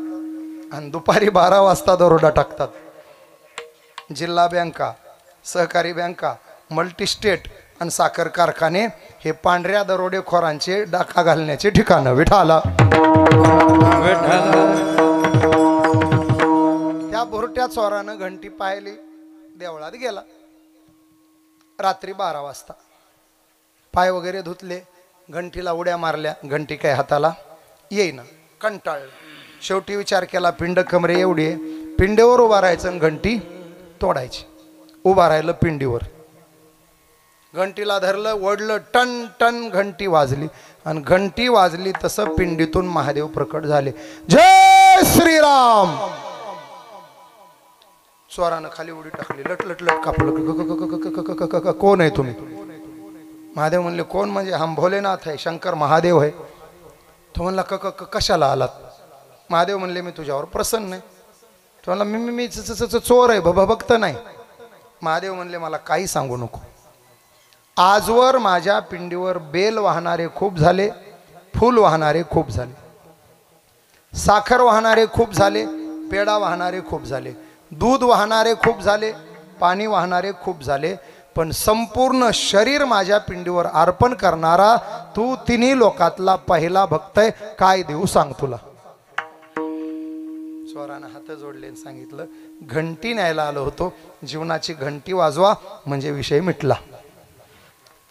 आणि दुपारी 12 वाजता दरोडा टाकतात। जिल्हा बँका, सहकारी बँका, मल्टीस्टेट आणि साखर कारखाने हे पांढऱ्या दरोडेखोरांचे डाका घालण्याचे ठिकाणं। विठाला त्या बुरट्या चोरानं घंटी पाहिली, देवळात गेला रात्री 12 वाजता, पाय वगैरे धुतले, घंटीला उड्या मारल्या, घंटी काय हाताला येईना, कंटाळलं। शेवटी विचार केला, पिंड कमरे एवढी आहे, पिंडीवर उभा राहायचं आणि घंटी तोडायची। उभा राहिलं पिंडीवर, घंटीला धरलं, ओढलं, टन टन घंटी वाजली आणि घंटी वाजली तसं पिंडीतून महादेव प्रकट झाले। जय श्रीराम। चोरानं खाली उडी टाकली, लट लट लट कापलं। कोण आहे तुम्ही? महादेव म्हणले, कोण म्हणजे? हम भोलेनाथ आहे, शंकर महादेव आहे। तो म्हणला, कशाला आलात? महादेव म्हणले, मी तुझ्यावर प्रसन्न आहे। तो म्हणला, मी चोर आहे, भक्त नाही। महादेव म्हणले, मला काही सांगू नको, आजवर माझ्या पिंडीवर बेल वाहणारे खूप झाले, फूल वाहणारे खूप झाले, साखर वाहणारे खूप झाले, पेढा वाहणारे खूप झाले, दूध वाहणारे खूप झाले, पाणी वाहणारे खूप झाले, पण संपूर्ण शरीर माझ्या पिंडीवर अर्पण करणारा तू तिन्ही लोकातला पहिला भक्त आहे, काय देऊ सांग तुला? चोरानं हात जोडले आणि सांगितलं, घंटी न्यायला आलो होतो, जीवनाची घंटी वाजवा म्हणजे विषय मिटला।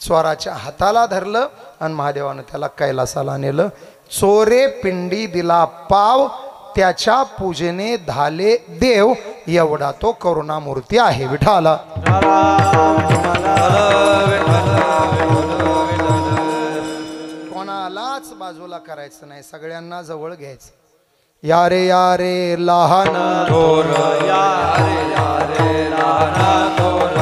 चोराच्या हाताला धरलं आणि महादेवानं त्याला कैलासाला नेलं। चोरे पिंडी दिला पाव, त्याच्या पूजेने झाले देव, एवढा तो करुणामूर्ती आहे। विठाला कोणालाच बाजूला करायचं नाही, सगळ्यांना जवळ घ्यायचं। या रे लहान थोर, या रे लहान थोर,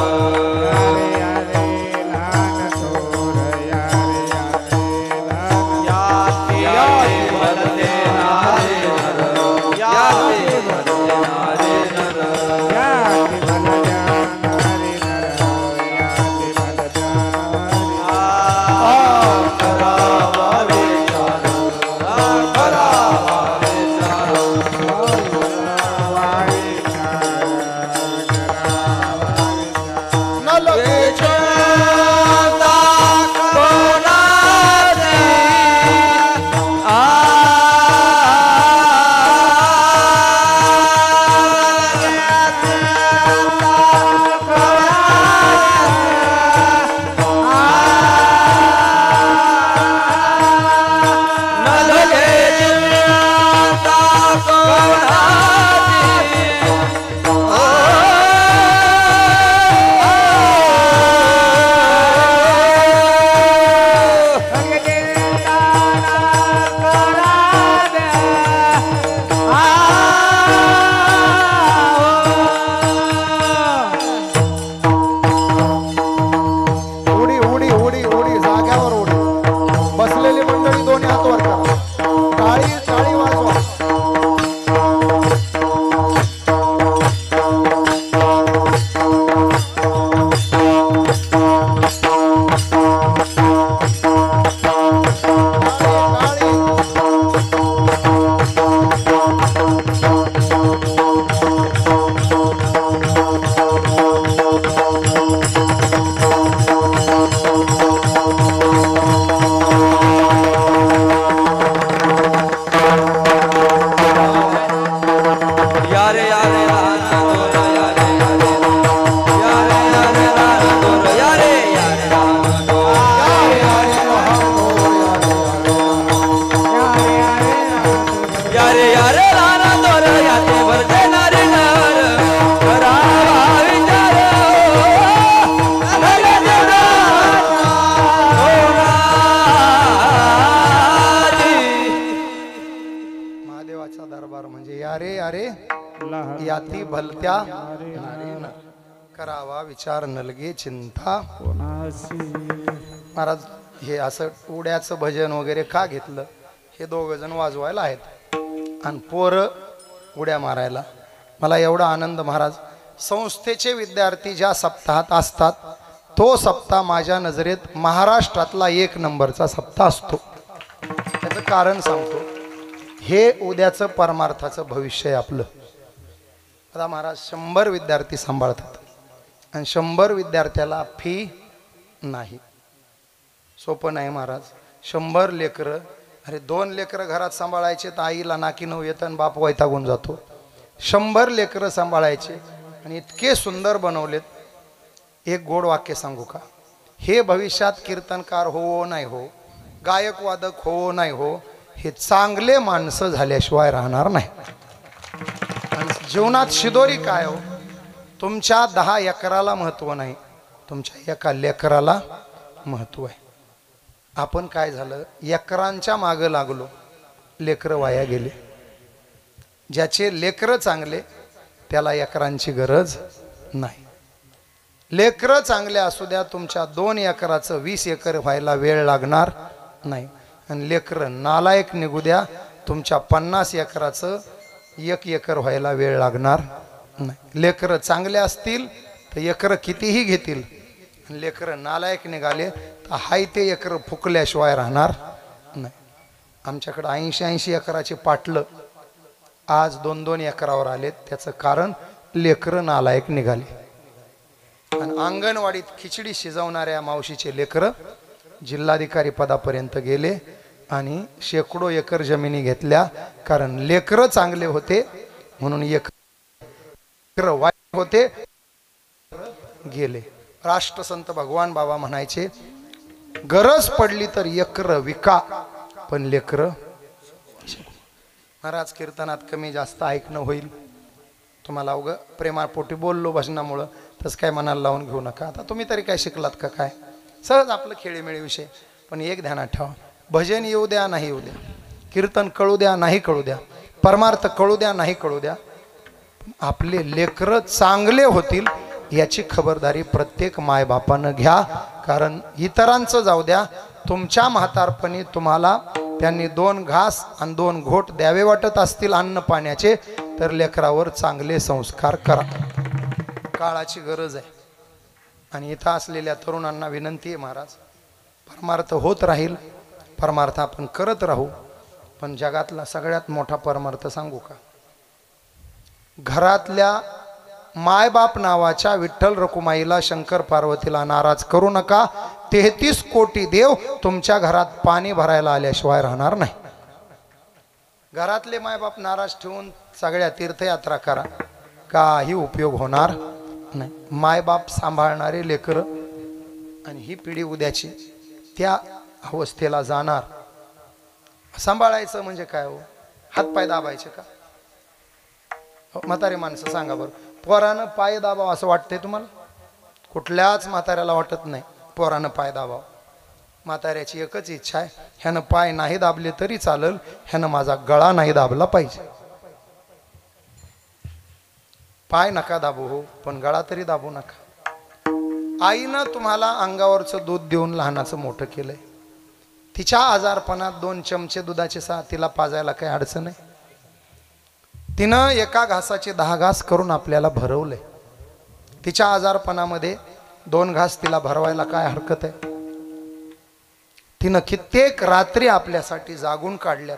यारे यारे राना दोर यारे यारे यारे राना दोर यारे यारे राना दोर यारे यारे राना दोर याते भरते नारी नर करावा विचार महादेवाचा दरबार म्हणजे यारे यारे याती भलत्या नारीनं करावा विचार नलगे चिंता. महाराज हे असं उड्याचं भजन वगैरे का घेतलं? हे दोघ जण वाजवायला आहेत आणि पोरं उड्या मारायला. मला एवढा आनंद महाराज, संस्थेचे विद्यार्थी ज्या सप्ताहात असतात तो सप्ताह माझ्या नजरेत महाराष्ट्रातला 1 नंबरचा सप्ताह असतो. त्याचं कारण सांगतो. हे उद्याचं परमार्थाचं भविष्य आहे आपलं. आता महाराज 100 विद्यार्थी सांभाळतात आणि 100 विद्यार्थ्याला फी नाही. सोपं नाही महाराज. 100 लेकरं, अरे 2 लेकरं घरात सांभाळायचे तर आईला नाकी नऊ येतं आणि बाप वैतागून जातो. 100 लेकरं सांभाळायचे आणि इतके सुंदर बनवलेत. एक गोड वाक्य सांगू का? हे भविष्यात कीर्तनकार हो नाही हो, गायक वादक हो नाही हो, हे चांगले माणसं झाल्याशिवाय राहणार नाही. आणि जीवनात शिदोरी काय हो? तुमच्या 10 एकराला महत्त्व नाही, तुमच्या एका लेकराला महत्त्व आहे. आपण काय झालं, एकरांच्या मागं लागलो, लेकरं वाया गेले. ज्याचे लेकरं चांगले त्याला एकरांची गरज नाही. लेकरं चांगले असू द्या, तुमच्या 2 एकराचं 20 एकर व्हायला वेळ लागणार नाही. आणि लेकरं नालायक निघू द्या, तुमच्या 50 एकराचं 1 एकर व्हायला वेळ लागणार नाही. लेकरं चांगले असतील तर एकरं कितीही घेतील. लेकरं नालायक निघाले तर हाय ते एकरं फुकल्याशिवाय राहणार नाही. आमच्याकडं 80-80 एकराचे पाटलं आज 2-2 एकरावर आलेत. त्याचं कारण लेकरं नालायक निघाले. आणि अंगणवाडीत खिचडी शिजवणाऱ्या मावशीचे लेकरं जिल्हाधिकारी पदापर्यंत गेले आणि शेकडो एकर जमिनी घेतल्या. कारण लेकरं चांगले होते म्हणून लेकरं वाईट होते गेले. राष्ट्रसंत भगवान बाबा म्हणायचे, गरज पडली तर एकर विका पण लेकरं. महाराज कीर्तनात कमी जास्त ऐकणं होईल. तुम्हाला अवघं प्रेमापोटी बोललो भजनामुळं, तसं काय मनाला लावून घेऊ नका. आता तुम्ही तरी काय शिकलात का? काय सहज आपलं खेळीमेळी विषय. पण एक ध्यानात ठेवा, भजन येऊ द्या नाही येऊ द्या, कीर्तन कळू द्या नाही कळू द्या, परमार्थ कळू द्या नाही कळू द्या, आपले लेकरं चांगले होतील याची खबरदारी प्रत्येक मायबापानं घ्या. कारण इतरांचं जाऊ द्या, तुमच्या म्हातारपणी तुम्हाला त्यांनी 2 घास आणि 2 घोट द्यावे वाटत असतील अन्न पाण्याचे, तर लेकरावर चांगले संस्कार करा. काळाची गरज आहे. आणि इथं असलेल्या तरुणांना विनंती आहे महाराज, परमार्थ होत राहील, परमार्थ आपण करत राहू. पण जगातला सगळ्यात मोठा परमार्थ सांगू का? घरातल्या मायबाप नावाच्या विठ्ठल रखुमाईला शंकर पार्वतीला नाराज करू नका. 33 कोटी देव तुमच्या घरात पाणी भरायला आल्याशिवाय राहणार नाही. घरातले मायबाप नाराज ठेवून सगळ्या तीर्थयात्रा करा, काही उपयोग होणार नाही. मायबाप सांभाळणारे लेकरं आणि ही पिढी उद्याची त्या अवस्थेला जाणार. सांभाळायचं म्हणजे काय हो? हातपाय दाबायचे का? म्हातारे माणसं सांगा बरं, पोरानं पाय दाबाव असं वाटतंय तुम्हाला? कुठल्याच म्हाताऱ्याला वाटत नाही पोरानं पाय दाबाव. म्हाताऱ्याची एकच इच्छा आहे, ह्यानं पाय नाही दाबले तरी चालेल, ह्यानं माझा गळा नाही दाबला पाहिजे. पाय नका दाबू हो, पण गळा तरी दाबू नका. आईनं तुम्हाला अंगावरचं दूध देऊन लहानाचं मोठं केलंय. तिच्या आजारपणात 2 चमचे दुधाचे तिला पाजायला काही अडचण आहे? तिनं एका घासाचे 10 घास करून आपल्याला भरवलंय. तिच्या आजारपणामध्ये 2 घास तिला भरवायला काय हरकत आहे? तिनं कित्येक रात्री आपल्यासाठी जागून काढल्यात.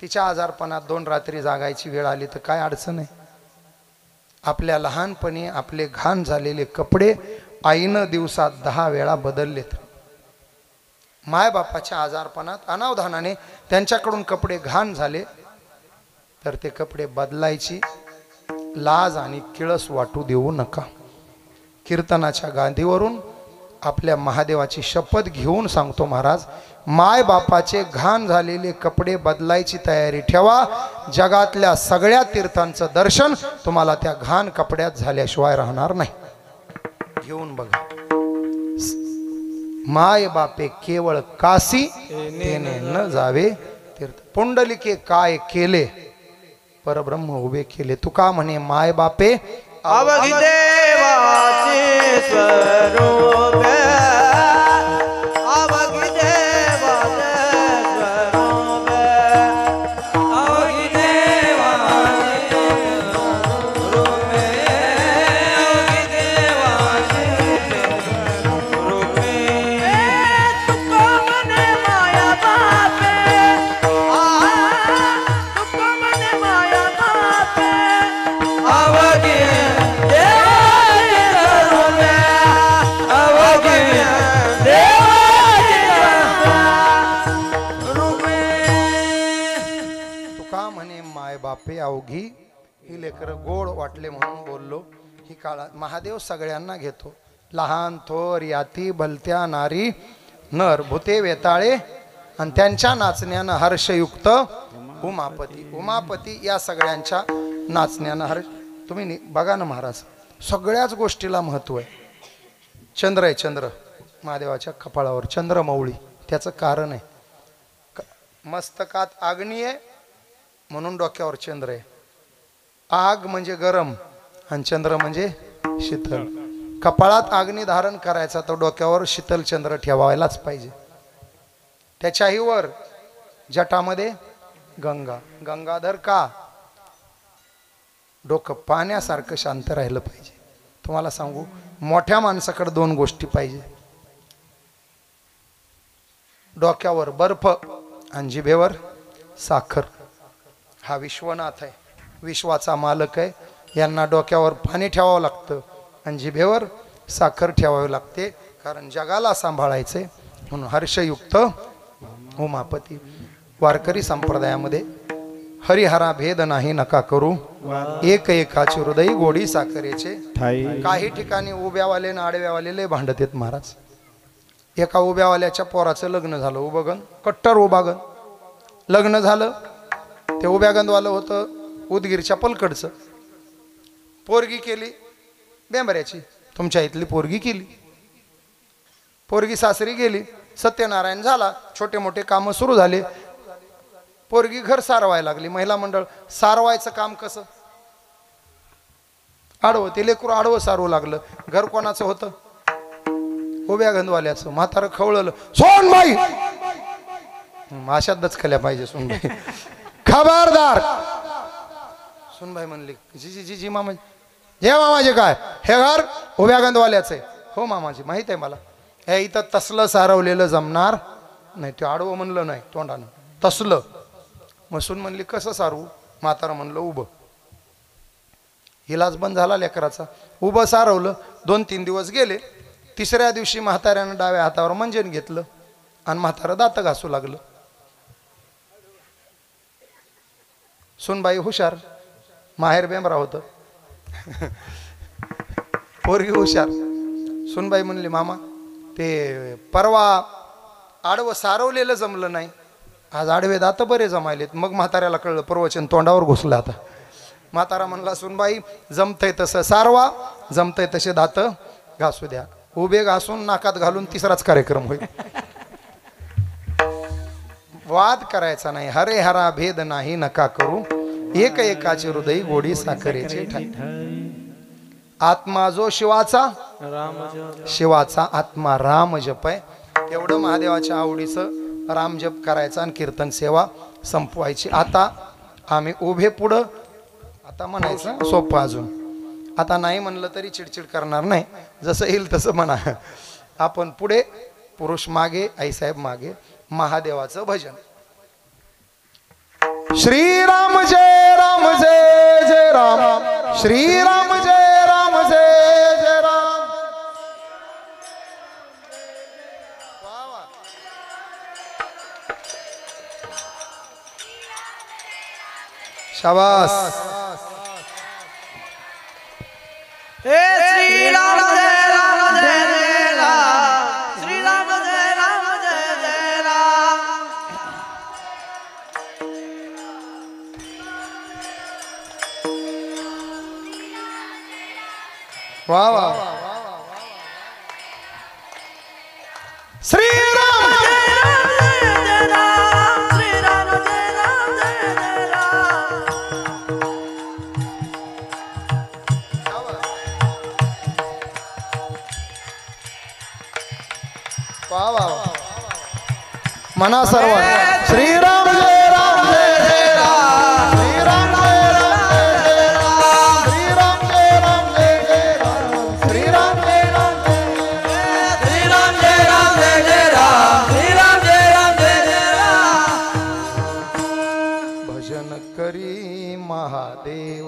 तिच्या आजारपणात 2 रात्री जागायची वेळ आली तर काय अडचण आहे? आपल्या लहानपणी आपले घाण झालेले कपडे आईनं दिवसात 10 वेळा बदललेत. मायबापाच्या आजारपणात अनावधानाने त्यांच्याकडून कपडे घाण झाले, तर ते कपडे बदलायची लाज आणि किळस वाटू देऊ नका. कीर्तनाच्या गादीवरून आपल्या महादेवाची शपथ घेऊन सांगतो महाराज, माय बापाचे घाण झालेले कपडे बदलायची तयारी ठेवा. जगातल्या सगळ्या तीर्थांचं दर्शन तुम्हाला त्या घाण कपड्यात झाल्याशिवाय राहणार नाही. घेऊन बघा. माय बापे केवळ काशी तेने न जावे तीर्थ. पुंडलिके काय केले, परब्रह्म उभे केले. तुका म्हणे माय बापे अवघी देवाचे स्वरूप, अवघी देवाचे स्वरूप, अवघी देवाचे रूपे, अवघी देवाचे रूपे. तुका म्हणे माया बापे, तुका म्हणे माया बापे, अवघी देवाचे रूपे, अवघी देवाचे रूपे. तुका म्हणे माय बापे अवघी. ही लेकर गोड वाटले म्हणून बोललो. ही काळा महादेव सगळ्यांना घेतो. लहान थोर याती भलत्या नारी नर भूते वेताळे आणि त्यांच्या नाचण्यानं हर्षयुक्त उमापती. उमापती या सगळ्यांच्या नाचण्यानं हर्ष. तुम्ही बघा ना महाराज, सगळ्याच गोष्टीला महत्व आहे. चंद्र आहे, चंद्र महादेवाच्या कपाळावर चंद्रमौळी. त्याचं कारण आहे, मस्तकात अग्नी आहे म्हणून डोक्यावर चंद्र आहे. आग म्हणजे गरम आणि चंद्र म्हणजे शीतल. कपाळात अग्नी धारण करायचा तर डोक्यावर शीतल चंद्र ठेवायलाच पाहिजे. त्याच्याही वर जटामध्ये गंगा. गंगाधर का? डोकं पाण्यासारखं शांत राहिलं पाहिजे. तुम्हाला सांगू, मोठ्या माणसाकडे दोन गोष्टी पाहिजे, डोक्यावर बर्फ आणि जिभेवर साखर. हा विश्वनाथ आहे, विश्वाचा मालक आहे. यांना डोक्यावर पाणी ठेवावं लागतं आणि जिभेवर साखर ठेवावी लागते, कारण जगाला सांभाळायचे म्हणून. हर्षयुक्त उमापती. वारकरी संप्रदायामध्ये हरिहरा भेद नाही नका करू, एक एकाचे हृदय गोडी साखरेचे. काही ठिकाणी उभ्यावाले आणि आडव्यावाले लय भांडत आहेत महाराज. एका उभ्यावाल्याच्या पोराचं लग्न झालं, उभगन कट्टर उभागन लग्न झालं. ते उभ्यागंदवालं होतं उदगीरच्या पलकडचं. पोरगी केली बेंबऱ्याची, तुमच्या इथली पोरगी केली. पोरगी सासरी गेली, सत्यनारायण झाला, छोटे मोठे कामं सुरू झाले. पोरगी घर सारवायला लागली. महिला मंडळ सारवायचं काम कसं? आडवं. ते लेकरू आडवं सारवू लागलं. घर कोणाचं होतं? उभ्या गंधवाल्याचं. म्हातारं खवळलं, सोनबाई. अशा दचकल्या पाहिजे सोनबाई. खबरदार. सोनबाई म्हणली, जी जी जी जी मामाजी. जे मामाजी काय? हे घर उभ्या गंधवाल्याचं आहे. हो मामाजी माहित आहे मला. हे इथं तसलं सारवलेलं जमणार नाही. ते आडवं म्हणलं नाही तोंडानं, तसलं. मसून म्हणली कसं सारवू? म्हातारा म्हणलं उभं. इलाज बंद झाला लेकराचा. उभं सारवलं. 2-3 दिवस गेले. तिसऱ्या दिवशी म्हाताऱ्यानं डाव्या हातावर मंजन घेतलं आणि म्हातारं दात घासू लागलं. सुनबाई हुशार, माहेर बेंबरा होतं. पोरगी हुशार. सुनबाई म्हणली, मामा ते परवा आडवं सारवलेलं जमलं नाही, आज आडवे दात बरे जमायलेत. मग म्हाताऱ्याला कळलं प्रवचन तोंडावर घुसलं. आता म्हातारा म्हणला, सुनबाई जमतंय तसं सारवा, जमतंय तसे दात घासू द्या. उभे घासून नाकात घालून तिसराच कार्यक्रम होईल. वाद करायचा नाही. हरे हरा भेद नाही नका करू, एक एकाचे हृदय गोडी साखरेचे ठाई. आत्मा जो शिवाचा, शिवाचा आत्मा राम जप आहे. एवढं महादेवाच्या आवडीचं राम जप करायचा आणि कीर्तन सेवा संपवायची. आता आम्ही उभे पुढं. आता म्हणायचं सोपं अजून. आता नाही म्हणलं तरी चिडचिड करणार नाही, जसं येईल तसं म्हणा. आपण पुढे, पुरुष मागे, आईसाहेब मागे. महादेवाचं भजन. श्रीराम जय राम जय जय राम, श्रीराम जय राम जय जय राम. शाबास. हे श्री राम जय राम जय जय राम श्री राम जय जय राम. वा वा. श्रीराम जय राम जय राम श्री राम जय जय राम. वा वा. म्हणा सर्व श्रीराम जय राम जय जय राम. श्रीराम जय राम जय जय राम. श्रीराम जय राम जय जय राम. श्रीराम जय राम जय जय राम. श्री राम जय राम जय जय राम. भजन करी महादेव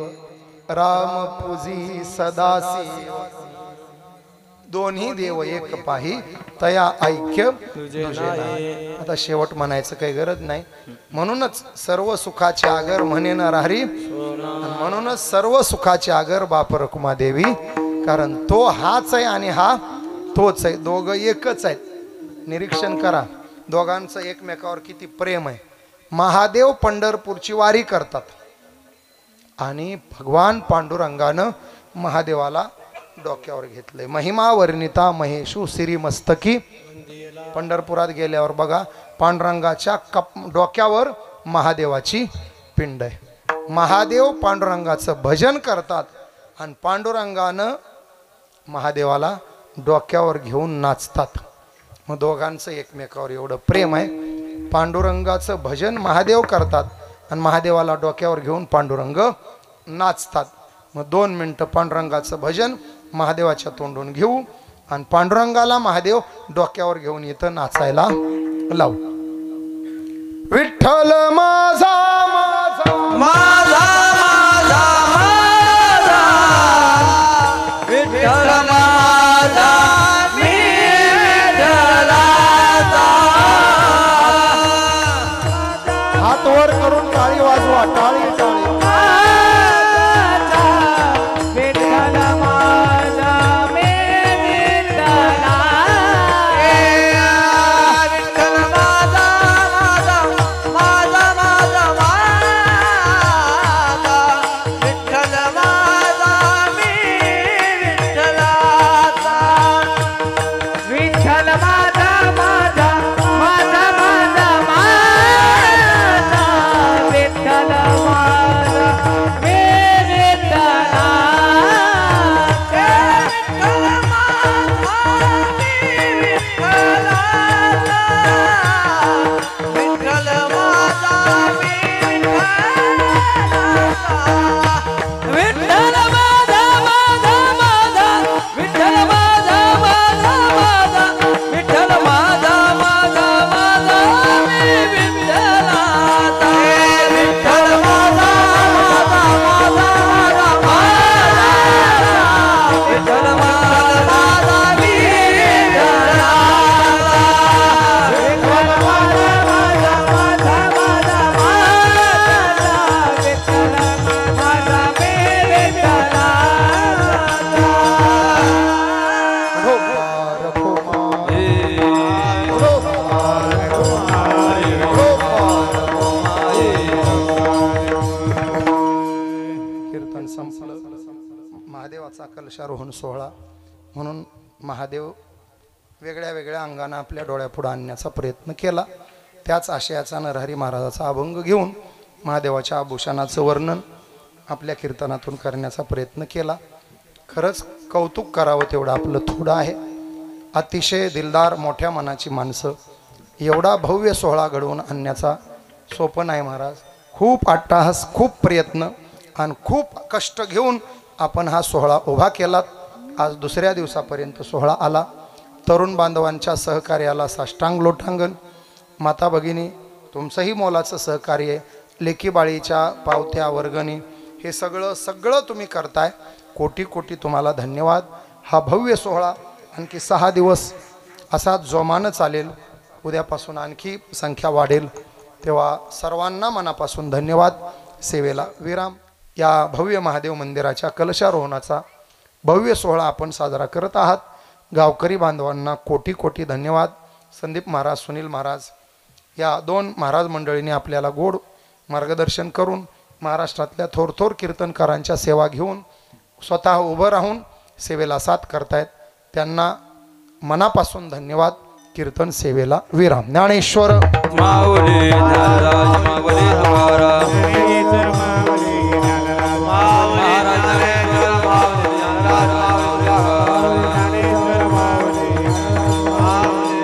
राम पूजी सदाशिव. दोन्ही देव एक पाही तया ऐक्य तुझे नाही. आता शेवट म्हणायचं काही गरज नाही. म्हणूनच सर्व सुखाचे आगर म्हणे नरहरी. म्हणूनच सर्व सुखाचे आगर बाप रखुमा देवी. कारण तो हाच आहे आणि हा तोच आहे. दोघं एकच आहेत. निरीक्षण करा दोघांचं एकमेकावर किती प्रेम आहे. महादेव पंढरपूरची वारी करतात आणि भगवान पांडुरंगानं महादेवाला डोक्यावर घेतलंय. महिमा वर्णिता महेशू सिरी मस्तकी. पंढरपुरात गेल्यावर बघा पांडुरंगाच्या डोक्यावर महादेवाची पिंड आहे. महादेव पांडुरंगाचं भजन करतात आणि पांडुरंगानं महादेवाला डोक्यावर घेऊन नाचतात. मग दोघांचं एकमेकावर एवढं प्रेम आहे. पांडुरंगाचं भजन महादेव करतात आणि महादेवाला डोक्यावर घेऊन पांडुरंग नाचतात. मग 2 मिनिटं पांडुरंगाचं भजन महादेवाच्या तोंडून घेऊ आणि पांडुरंगाला महादेव डोक्यावर घेऊन इथं नाचायला लावू. विठ्ठल माझा माझा माझा माझा माझा विठ्ठल माझा मी विठ्ठलाचा. हात वर करून टाळी वाजवा. टाळी टाळी. विठ्ठल माझा मी विठ्ठला. विठ्ठल माझा माझा माझा माझा माझा विठ्ठल माझा मी विठ्ठलाचा. विठ्ठल माझा माझा माझा माझा माझा विठ्ठल माझा मी विठ्ठला. विठ्ठल माझा मी विठ्ठलाचा. विठ्ठल माझा मी विठ्ठलाचा. विठ्ठल माझा माझा माझा विठ्ठल माझा माझा माझा विठ्ठल माझा माझा माझा मी विठ्ठलाचा. विठ्ठल माझा माझा माझा माझा विठ्ठल माझा माझा मी विठ्ठलाचा. विठ्ठल माझा माझा माझा माझा माझा विठ्ठल माझा मी विठ्ठलाचा. रोपार कुमार. रोपार कुमार. रोपार कीर्तन संपलं. महादेवाचा कलशारोहण सोहळा म्हणून महादेव वेगळ्या वेगळ्या अंगानं आपल्या डोळ्यापुढे आणण्याचा प्रयत्न केला. त्याच आशयाचा नरहरी महाराजाचा अभंग घेऊन महादेवाच्या आभूषणाचं वर्णन आपल्या कीर्तनातून करण्याचा प्रयत्न केला. खरंच कौतुक करावं तेवढं आपलं थोडं आहे. अतिशय दिलदार मोठ्या मनाची माणसं. एवढा भव्य सोहळा घडवून आणण्याचा सोपं नाही महाराज. खूप अट्टाहास, खूप प्रयत्न आणि खूप कष्ट घेऊन आपण हा सोहळा उभा केलात. आज 2ऱ्या दिवसापर्यंत सोहळा आला. तरुण बांधवांच्या सहकार्याला साष्टांग लोटांगण. माता भगिनी तुमचंही मोलाचं सहकार्य आहे. लेकीबाळीच्या पावत्या वर्गणी हे सगळं तुम्ही करताय. कोटी कोटी तुम्हाला धन्यवाद. हा भव्य सोहळा आणखी 6 दिवस असा जोमानं चालेल. उद्यापासून आणखी संख्या वाढेल. तेव्हा सर्वांना मनापासून धन्यवाद. सेवेला विराम. या भव्य महादेव मंदिराच्या कलशारोहणाचा भव्य सोहळा आपण साजरा करत आहात. गावकरी बांधवांना कोटी कोटी धन्यवाद. संदीप महाराज, सुनील महाराज या दोन महाराज मंडळींनी आपल्याला गोड मार्गदर्शन करून महाराष्ट्रातल्या थोर कीर्तनकारांच्या सेवा घेऊन स्वतः उभं राहून सेवेला साथ करतायत. त्यांना मनापासून धन्यवाद. कीर्तन सेवेला विराम. ज्ञानेश्वर माऊली ज्ञानराज माऊली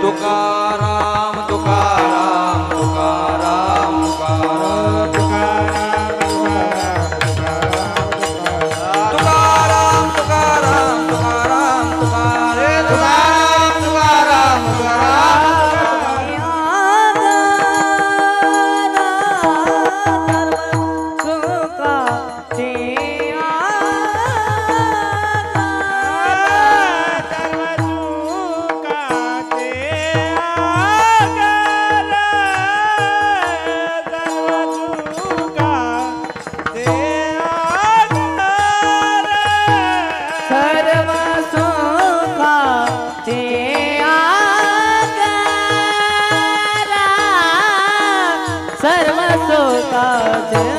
तुकाराम तुकाराम तुकाराम तुकाराम तुकाराम तुकाराम तुकाराम तुकाराम सर्व सुखाचे